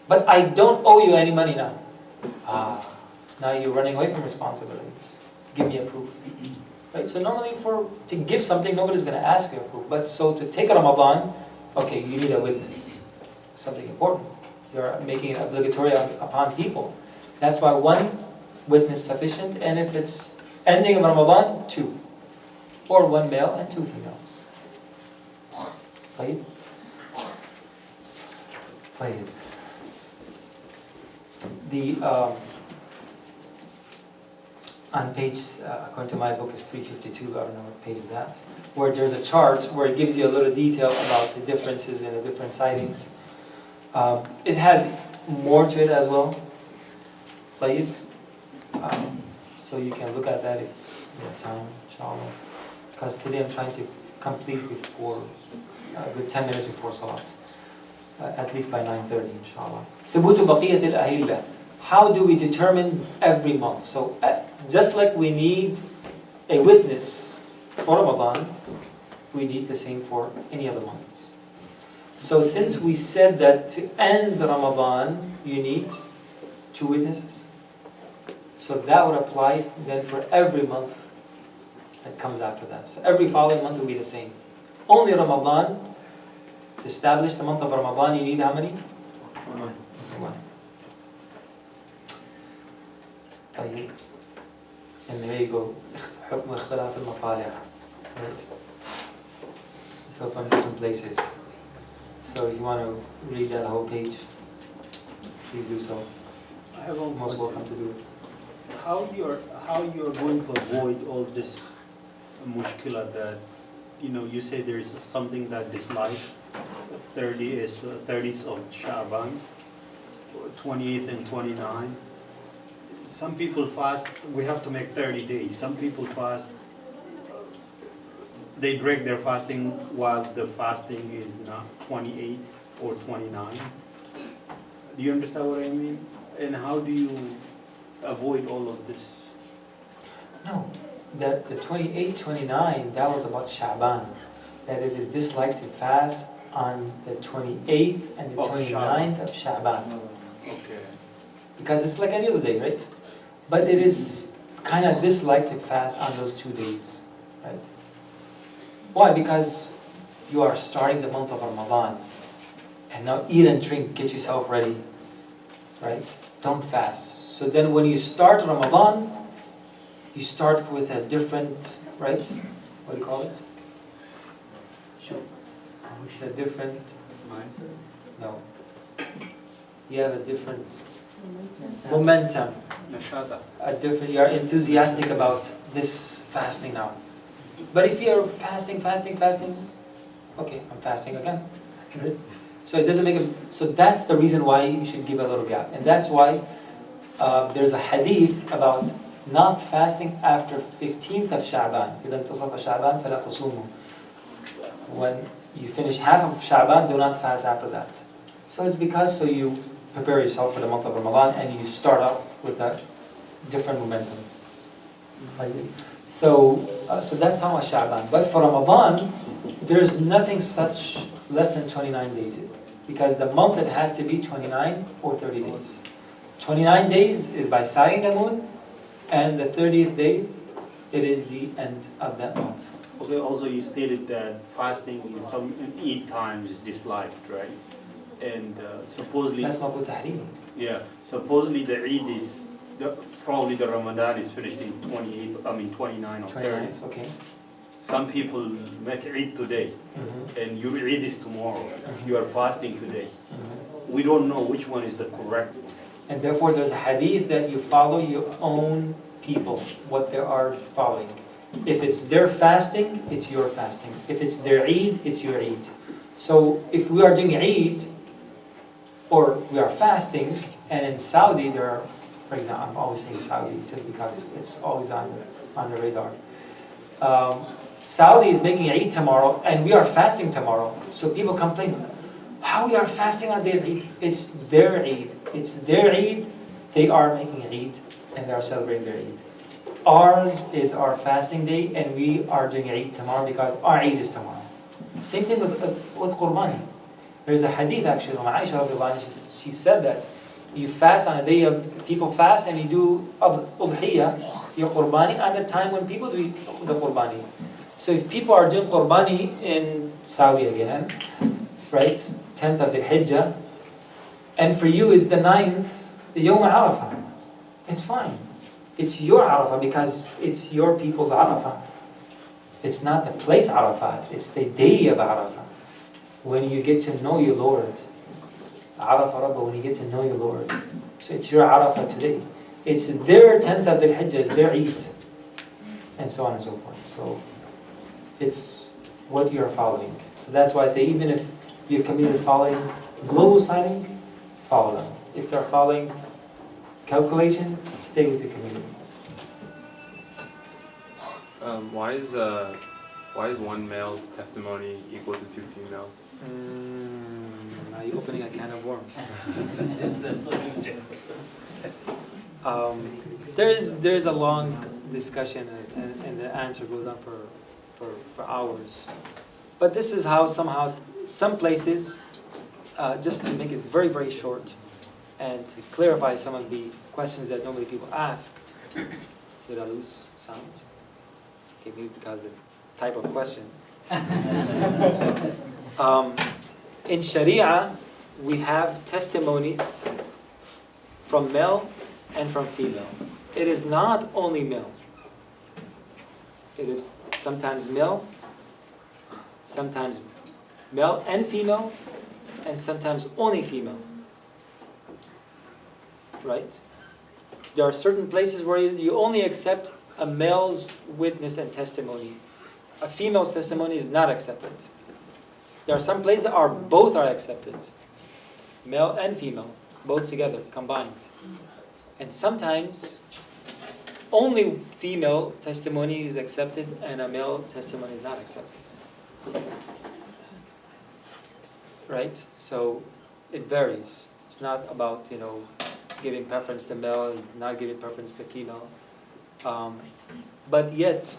But I don't owe you any money now. Now you're running away from responsibility. Give me a proof. Right? So normally to give something, nobody's going to ask you a proof. But so to take a Ramadan, okay, you need a witness. Something important. You're making it obligatory upon people. That's why one witness is sufficient, and if it's ending of Ramadan, 2. Or 1 male and 2 females. Right? Right. On page, according to my book, is 352, I don't know what page is that, where there's a chart where it gives you a little detail about the differences in the different sightings. It has more to it as well. So you can look at that if you have time, inshallah. Because today I'm trying to complete before, a good 10 minutes before Salat. At least by 9:30, inshallah. ثبوت بقية الأهلة. How do we determine every month? So just like we need a witness for Ramadan, we need the same for any other months. So since we said that to end Ramadan, you need 2 witnesses. So that would apply then for every month that comes after that. So every following month will be the same. Only Ramadan, to establish the month of Ramadan, you need how many? 1. And there you go. حكم اختلاف المطالع. Right? So from different places. So you want to read that whole page? Please do so. I have one Most question. welcome to do it. How you're going to avoid all this mushkila that, you say there is something that dislikes 30th of Sha'ban, 28th and 29. Some people fast, we have to make 30 days. Some people fast, they break their fasting while the fasting is not 28 or 29. Do you understand what I mean? And how do you avoid all of this? No, the 28, 29, that was about Sha'ban. That it is disliked to fast on the 28th and the Of 29th of Sha'ban. Okay. Because it's like any other day, right? But it is kind of disliked to fast on those 2 days, right? Why? Because you are starting the month of Ramadan. And now eat and drink, get yourself ready, right? Don't fast. So then when you start Ramadan, you start with a different, right? What do you call it? A different, no. You have a different momentum. Nashada. A different, you are enthusiastic about this fasting now. But if you're fasting, okay, I'm fasting again. So it doesn't make a, so that's the reason why you should give a little gap. And that's why there's a hadith about not fasting after 15th of Sha'ban. إِذَا انْتَصَفَ شَعْبَانَ فَلَا تَصُومُوا. When you finish half of Sha'ban, do not fast after that. So it's because so you prepare yourself for the month of Ramadan and you start off with a different momentum. So that's how much Sha'ban. But for Ramadan, there's nothing such less than 29 days. Because the month it has to be 29 or 30 days. 29 days is by sighting the moon, and the 30th day, it is the end of that month. Okay, also you stated that fasting in some Eid times is disliked, right? And supposedly, That's maqul tahrimi. yeah, supposedly the Eid is, probably the Ramadan is finished in 29 or 30. 29, okay. Some people make Eid today, and your Eid is tomorrow. You are fasting today. We don't know which one is the correct one. And therefore there's a hadith that you follow your own people, what they are following. If it's their fasting, it's your fasting. If it's their Eid, it's your Eid. So if we are doing Eid, or we are fasting, and in Saudi there are, for example, I'm always saying Saudi just because it's always on the radar. Saudi is making Eid tomorrow, and we are fasting tomorrow. So people complain, how we are fasting on the day of Eid? It's their Eid. It's their Eid. They are making Eid, and they are celebrating their Eid. Ours is our fasting day, and we are doing Eid tomorrow because our Eid is tomorrow. Same thing with Qurbani. There's a hadith actually from Aisha radiallahu anha. She said that you fast on a day of people fast, and you do udhiyah, your Qurbani, on the time when people do the Qurbani. So if people are doing Qurbani in Saudi again, right, 10th of the Hijjah, and for you it's the 9th, the Yawm Arafah, it's fine. It's your Arafah because it's your people's Arafah. It's not the place Arafat, it's the day of Arafah. When you get to know your Lord. Arafah Rabbah, when you get to know your Lord. So it's your Arafah today. It's their 10th of the Hijjah, it's their Eid. And so on and so forth. So it's what you're following. So that's why I say even if your community is following global sighting, follow them. If they're following calculation, stay with the community. Why is one male's testimony equal to two females? Are you opening a can of worms? There's a long discussion and the answer goes on for hours. But this is how somehow some places, just to make it very, very short and to clarify some of the questions that normally people ask. Did I lose sound? Okay, maybe because of the type of question. In Sharia, we have testimonies from male and from female. It is not only male. It is sometimes male and female, and sometimes only female. Right? There are certain places where you only accept a male's witness and testimony. A female's testimony is not accepted. There are some places that both are accepted. Male and female, both together, combined. And sometimes only female testimony is accepted and a male testimony is not accepted. Right? So it varies. It's not about, giving preference to male, not giving preference to female. But yet,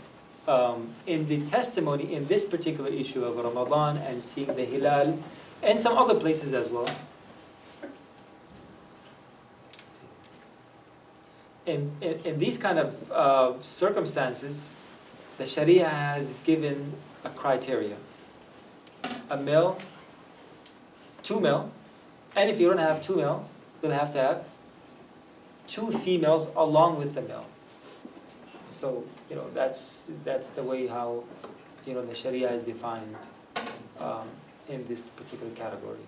in the testimony in this particular issue of Ramadan and seeing the hilal, and some other places as well, in these kind of circumstances, the Sharia has given a criteria. A male, two male, and if you don't have two male, you'll have to have two females along with the male. So, that's the way how, the Sharia is defined in this particular category.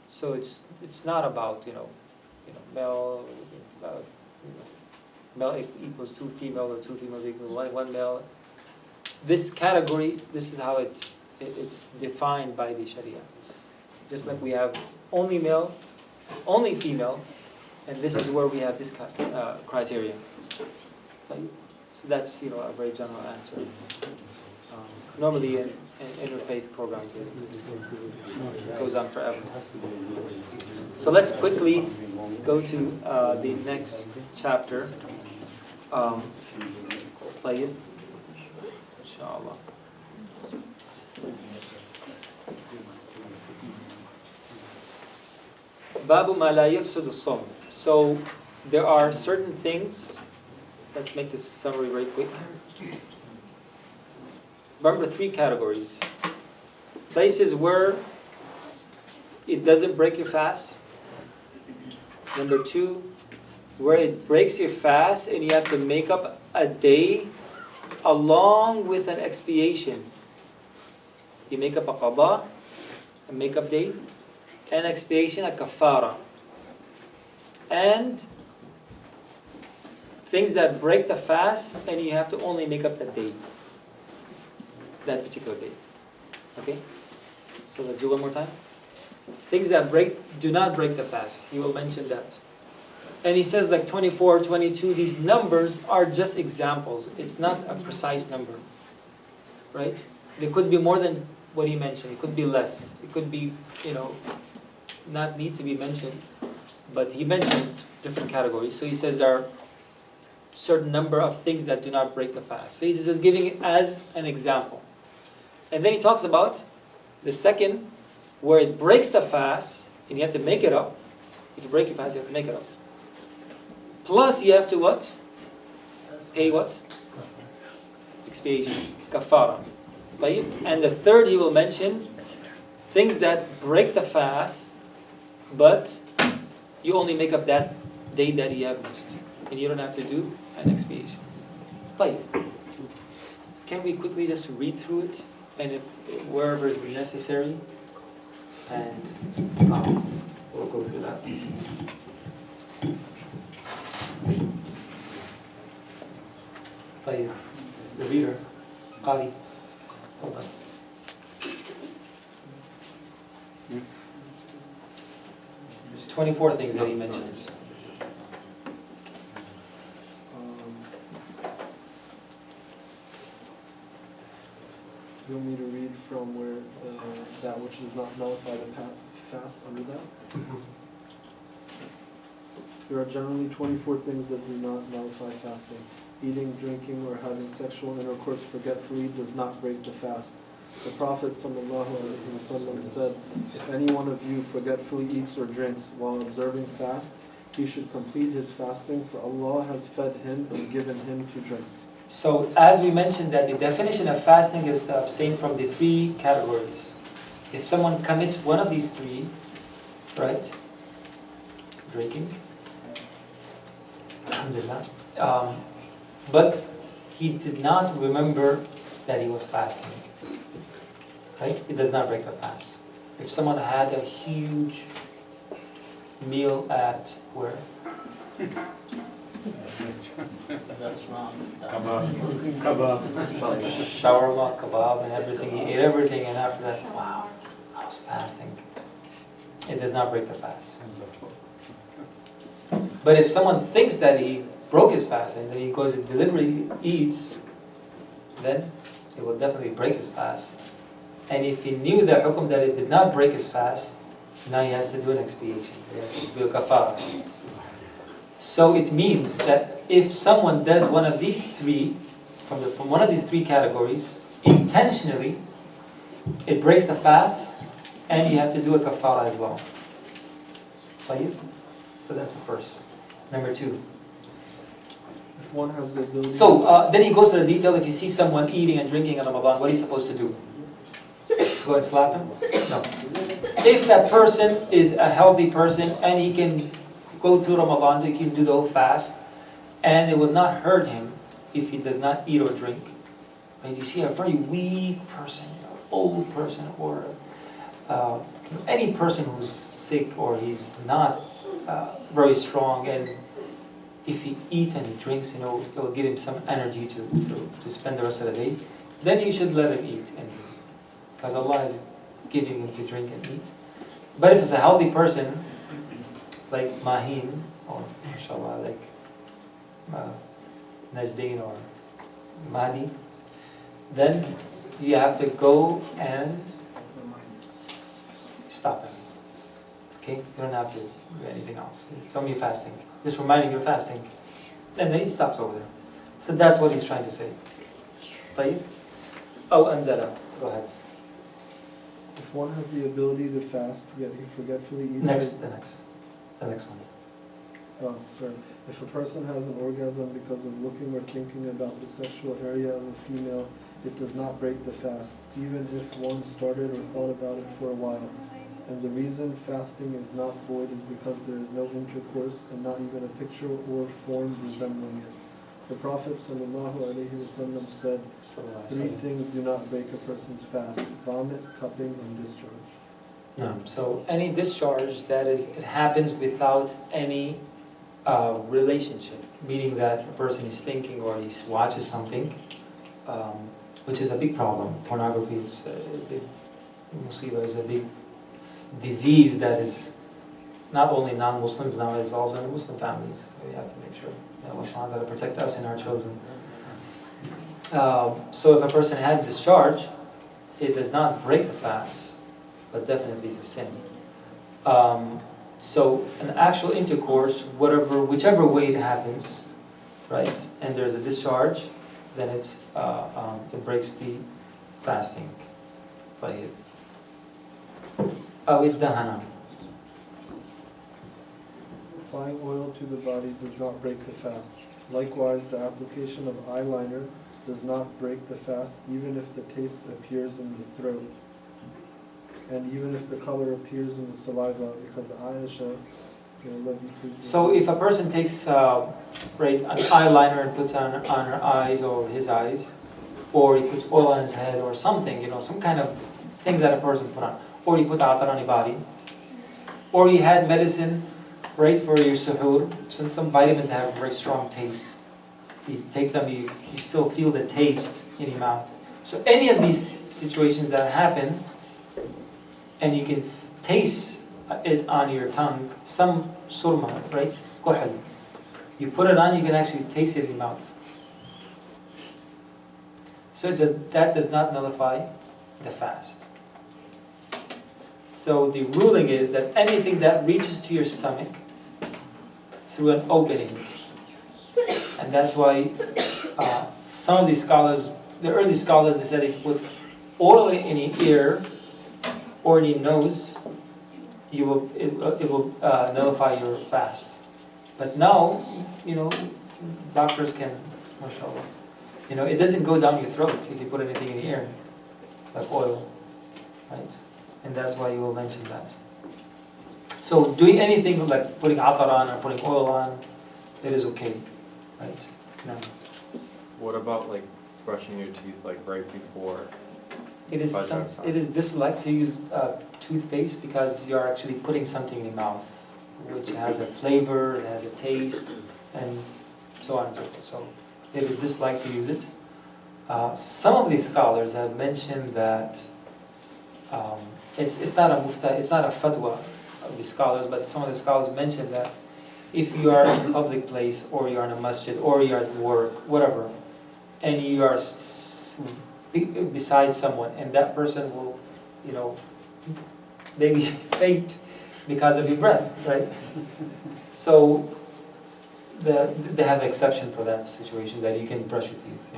So it's not about, male, male equals two female or two females equal one male. This category, this is how it's defined by the Sharia. Just like we have only male, only female, and this is where we have this criteria. Right? So that's a very general answer. Normally in interfaith programs it goes on forever. So let's quickly go to the next chapter. Play it. Inshallah. Babu ma la yafsudu as-sawm. So there are certain things. Let's make this summary very quick. Remember 3 categories. Places where it doesn't break your fast. Number 2, where it breaks your fast and you have to make up a day along with an expiation. You make up a qada, a make-up day, and expiation, a kafara. And things that break the fast and you have to only make up that day. That particular day. Okay? So let's do one more time. Things that do not break the fast. He will mention that. And he says like 24, 22, these numbers are just examples. It's not a precise number. Right? It could be more than what he mentioned. It could be less. It could be, not need to be mentioned. But he mentioned different categories. So he says there are certain number of things that do not break the fast. So he's just giving it as an example. And then he talks about the second, where it breaks the fast, and you have to make it up. If you break your fast, you have to make it up. Plus, you have to what? Pay what? Expiation. Kafara. Right? And the third, he will mention things that break the fast, but you only make up that day that you have missed. And you don't have to do an expiation. Right? Can we quickly just read through it? And if wherever is necessary, and we'll go through that. طيب, the reader, Qadi. Hold on. There's 24 things that he mentions. You want me to read from where that which does not nullify the fast under that? There are generally 24 things that do not nullify fasting. Eating, drinking, or having sexual intercourse forgetfully does not break the fast. The Prophet ﷺ said, if any one of you forgetfully eats or drinks while observing fast, he should complete his fasting, for Allah has fed him and given him to drink. So, as we mentioned, that the definition of fasting is to abstain from the 3 categories. If someone commits one of these 3, right? Drinking, alhamdulillah, but he did not remember that he was fasting, right? It does not break the fast. If someone had a huge meal at where? Shawarma, kebab, and everything. He ate everything, and after that, wow, I was fasting. It does not break the fast. But if someone thinks that he broke his fast and then he goes and deliberately eats, then it will definitely break his fast. And if he knew the hukum that it did not break his fast, now he has to do an expiation. He has to do a kafara. So it means that if someone does one of these three, from one of these three categories, intentionally, it breaks the fast, and you have to do a kafara as well. طيب? So that's the first. Number two. If one has the ability. So then he goes to the detail. If you see someone eating and drinking in Ramadan, what are you supposed to do? Go and slap him? No. If that person is a healthy person and he can go through Ramadan, he can do the whole fast, and it will not hurt him if he does not eat or drink. Right? You see a very weak person, old person, or any person who's sick or he's not very strong, and if he eats and he drinks, it will give him some energy to spend the rest of the day, then you should let him eat and drink, because Allah is giving him to drink and eat. But if it's a healthy person, like Mahin, or mashallah, like Najdeen or Mahdi, then you have to go and stop him. Okay? You don't have to do anything else. Tell me you're fasting. Just remind him you're fasting. And then he stops over there. So that's what he's trying to say. طيب? Oh, Anzala. Go ahead. If one has the ability to fast, yet he forgetfully eats. The next one. Oh, sorry. If a person has an orgasm because of looking or thinking about the sexual area of a female, it does not break the fast, even if one started or thought about it for a while. And the reason fasting is not void is because there is no intercourse and not even a picture or form resembling it. The Prophet ﷺ said, three things do not break a person's fast: vomit, cupping, and discharge. No. So any discharge, that is, it happens without any relationship, meaning that a person is thinking or he watches something, which is a big problem. Pornography is a big musibah, is a big disease that is not only non-Muslims now, it's also in Muslim families. We have to make sure that Allah subhanahu wa ta'ala protect us and our children. So if a person has discharge, it does not break the fast, but definitely is a sin. So an actual intercourse, whichever way it happens, right, and there's a discharge, then it breaks the fasting. طيب. أو الدهن. Applying oil to the body does not break the fast. Likewise, the application of eyeliner does not break the fast, even if the taste appears in the throat, and even if the color appears in the saliva, because Aisha. So if a person takes an eyeliner and puts on her eyes or his eyes, or he puts oil on his head or something, some kind of things that a person put on, or he put atar on his body, or he had medicine, right, for your suhoor. Since some vitamins have a very strong taste, if you take them, you still feel the taste in your mouth. So any of these situations that happen, and you can taste it on your tongue, some surma, right, kuhl. You put it on, you can actually taste it in your mouth. So that does not nullify the fast. So the ruling is that anything that reaches to your stomach through an opening, and that's why some of these scholars, the early scholars, they said if you put oil in your ear or in your nose, it will nullify your fast. But now, doctors can, mashallah, it doesn't go down your throat if you put anything in your ear, like oil, right? And that's why you will mention that. So doing anything like putting atar on or putting oil on, it is okay, right? No. What about like brushing your teeth like right before? It is disliked to use toothpaste because you're actually putting something in your mouth, which has a flavor, it has a taste, and so on and so forth. So it is disliked to use it. Some of these scholars have mentioned that it's not a fatwa of the scholars, but some of the scholars mentioned that if you are in a public place, or you are in a masjid, or you are at work, whatever, and you are beside someone, and that person will, maybe faint because of your breath, right? So they have an exception for that situation, that you can brush your teeth,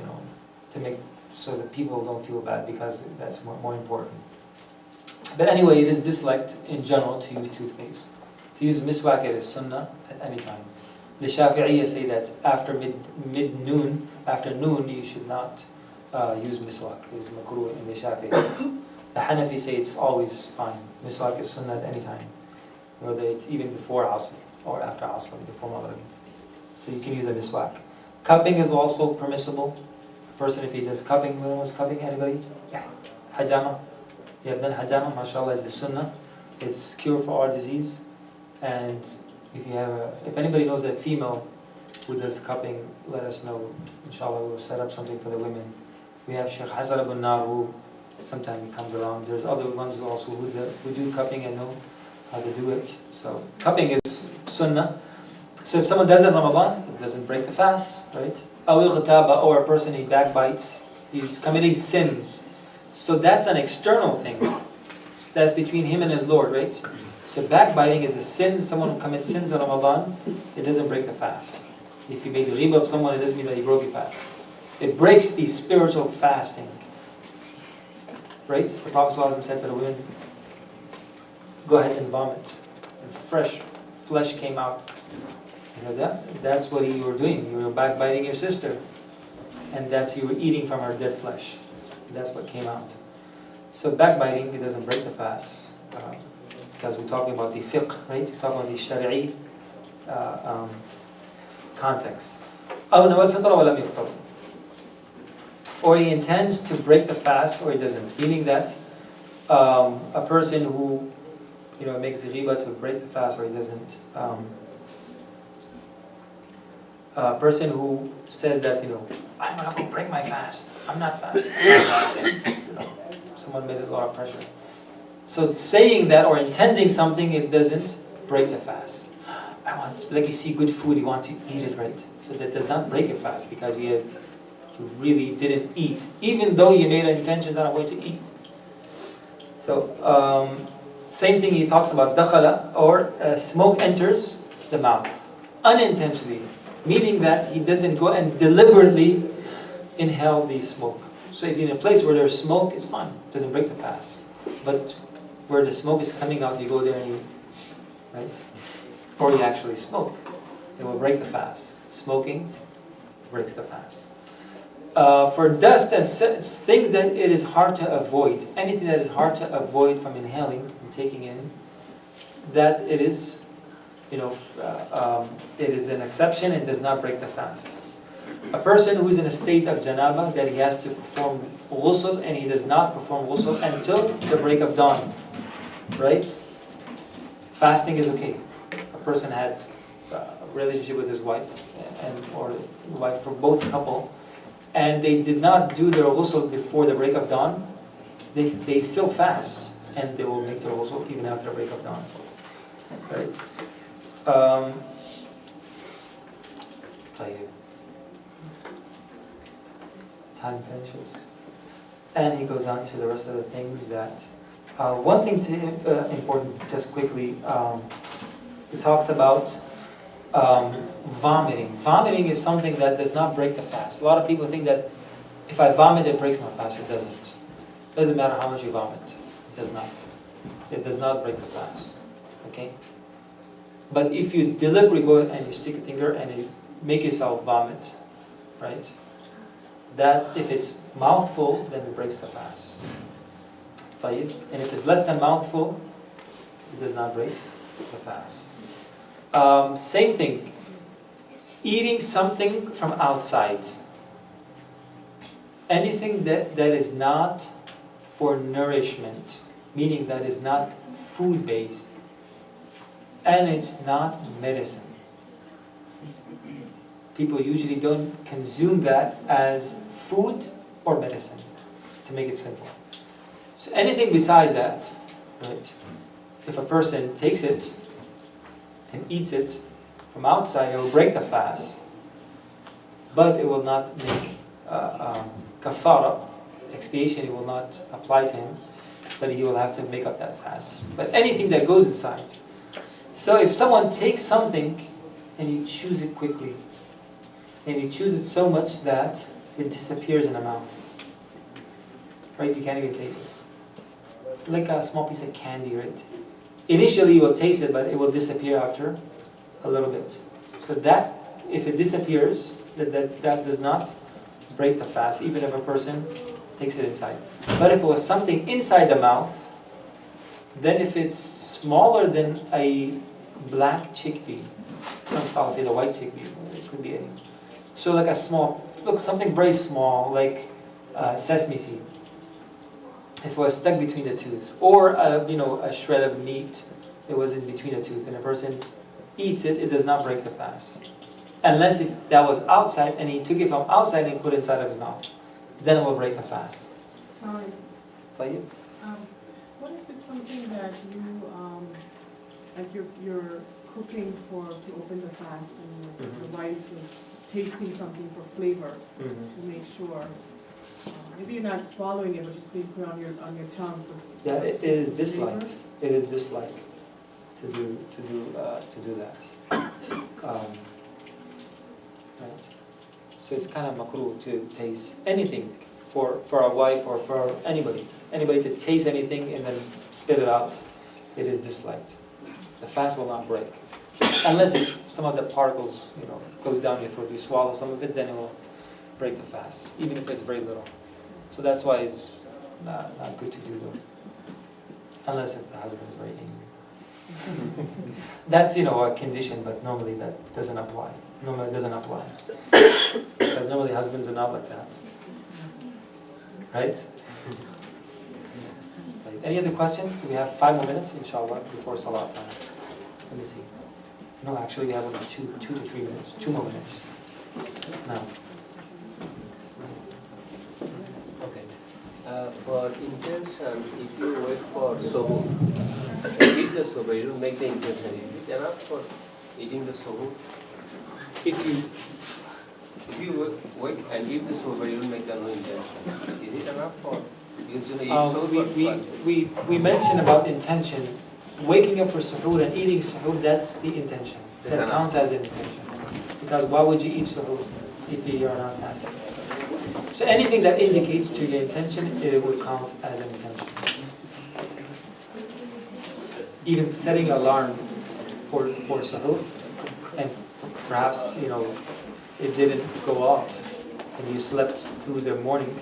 to make so that people don't feel bad, because that's more important. But anyway, it is disliked in general to use toothpaste. To use miswak, it is sunnah at any time. The Shafi'iyya say that after noon, you should not use miswak. It is makruh in the Shafi'iyya. The Hanafi say it's always fine. Miswak is sunnah at any time, whether it's even before Asr or after Asr, before Maghrib. So you can use a miswak. Cupping is also permissible. The person, if he does cupping, when was cupping? Anybody? Yeah. Hajama. You have done hajama, mashallah, is the sunnah. It's cure for all disease. And if anybody knows a female who does cupping, let us know. Inshallah, we'll set up something for the women. We have Shaykh Hassan ibn Nar, who sometimes comes around. There's other ones who do cupping and know how to do it. So cupping is sunnah. So if someone does it in Ramadan, it doesn't break the fast, right? Or a person, he backbites, he's committing sins. So that's an external thing. That's between him and his Lord, right? So backbiting is a sin. Someone who commits sins in Ramadan, it doesn't break the fast. If you made the riba of someone, it doesn't mean that he broke your fast. It breaks the spiritual fasting. Right? The Prophet ﷺ said to the women, go ahead and vomit. And fresh flesh came out. That's what you were doing. You were backbiting your sister. And you were eating from her dead flesh. That's what came out. So backbiting, it doesn't break the fast. Because we're talking about the fiqh, right? We're talking about the shari'i context. Or he intends to break the fast, or he doesn't. Meaning that a person who makes the riba to break the fast, or he doesn't. A person who says that, I'm not going to break my fast. I'm not fasting. Someone made a lot of pressure. So saying that or intending something, it doesn't break the fast. I want, like you see good food, you want to eat it, right? So that does not break your fast, because you really didn't eat, even though you made an intention that I'm going to eat. So same thing, he talks about dakhala, or smoke enters the mouth unintentionally, meaning that he doesn't go and deliberately inhale the smoke. So if you're in a place where there's smoke, it's fine, it doesn't break the fast. But where the smoke is coming out, you go there and you, right? Or you actually smoke, it will break the fast. Smoking breaks the fast. For dust and things that it is hard to avoid, anything that is hard to avoid from inhaling and taking in, that it is, it is an exception and does not break the fast. A person who is in a state of janaba, that he has to perform ghusl, and he does not perform ghusl until the break of dawn, right? Fasting is okay. A person had a relationship with his wife, or wife for both couple, and they did not do their ghusl before the break of dawn, they still fast, and they will make their ghusl even after the break of dawn, right? Time finishes, and he goes on to the rest of the things that. One thing important, just quickly, it talks about vomiting. Vomiting is something that does not break the fast. A lot of people think that if I vomit, it breaks my fast. It doesn't. It doesn't matter how much you vomit. It does not. It does not break the fast. Okay? But if you deliberately go and you stick a finger and you make yourself vomit, right? That, if it's mouthful, then it breaks the fast. And if it's less than mouthful, it does not break the fast. Same thing. Eating something from outside. Anything that is not for nourishment, meaning that is not food-based, and it's not medicine. People usually don't consume that as food or medicine, to make it simple. So anything besides that, right? If a person takes it and eats it from outside, it will break the fast, but it will not make kafara, expiation, it will not apply to him, but he will have to make up that fast. But anything that goes inside. So if someone takes something and you chews it quickly. And you chews it so much that it disappears in the mouth. Right? You can't even taste it. Like a small piece of candy, right? Initially you will taste it, but it will disappear after a little bit. So that, if it disappears, that does not break the fast, even if a person takes it inside. But if it was something inside the mouth, then if it's smaller than a black chickpea, some scholars say the white chickpea, it could be any. So like a small, look, something very small, like sesame seed. If it was stuck between the tooth, or a shred of meat that was in between the tooth, and a person eats it, it does not break the fast. Unless that was outside, and he took it from outside and put it inside of his mouth. Then it will break the fast. What if it's something that you, like you're cooking to open the fast, and your wife is tasting something for flavor to make sure. Maybe you're not swallowing it, but just being put on your tongue. Yeah, it is disliked. It is disliked to do that. Right. So it's kind of makruh to taste anything for a wife or for anybody to taste anything and then spit it out. It is disliked. The fast will not break unless some of the particles goes down your throat. You swallow some of it, then it will break the fast, even if it's very little. So that's why it's not good to do though, unless if the husband is very angry. That's a condition, but normally that doesn't apply. Normally it doesn't apply because normally husbands are not like that, right? Any other question? We have 5 more minutes, inshallah, before salat time. Let me see. No, actually we have only 2 to 3 minutes. 2 more minutes. Now. For intention, if you wait for suhoor, eat the suhoor, you make the intention. Is it enough for eating the suhoor? If you wait and eat the suhoor, you make the no intention. Is it enough for usually eat suhoor? We mentioned about intention. Waking up for suhoor and eating suhoor, that's the intention. That counts as an intention. Because why would you eat suhoor if you are not fasting? So anything that indicates to your intention, it will count as an intention. Even setting an alarm for suhoor, and perhaps it didn't go off, and you slept through the morning,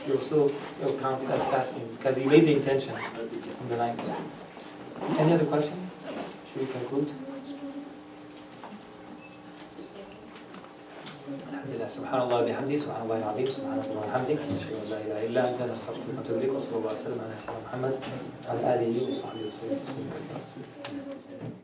it'll count as fasting because you made the intention in the night. Any other question? Should we conclude? الحمد لله سبحان الله وبحمده سبحان الله العظيم سبحان الله وبحمده أشهد أن لا إله إلا أنت نستغفرك ونتوب إليك وصلى الله وسلم على سيدنا محمد وعلى آله وصحبه وسلم تسليما كثيرا.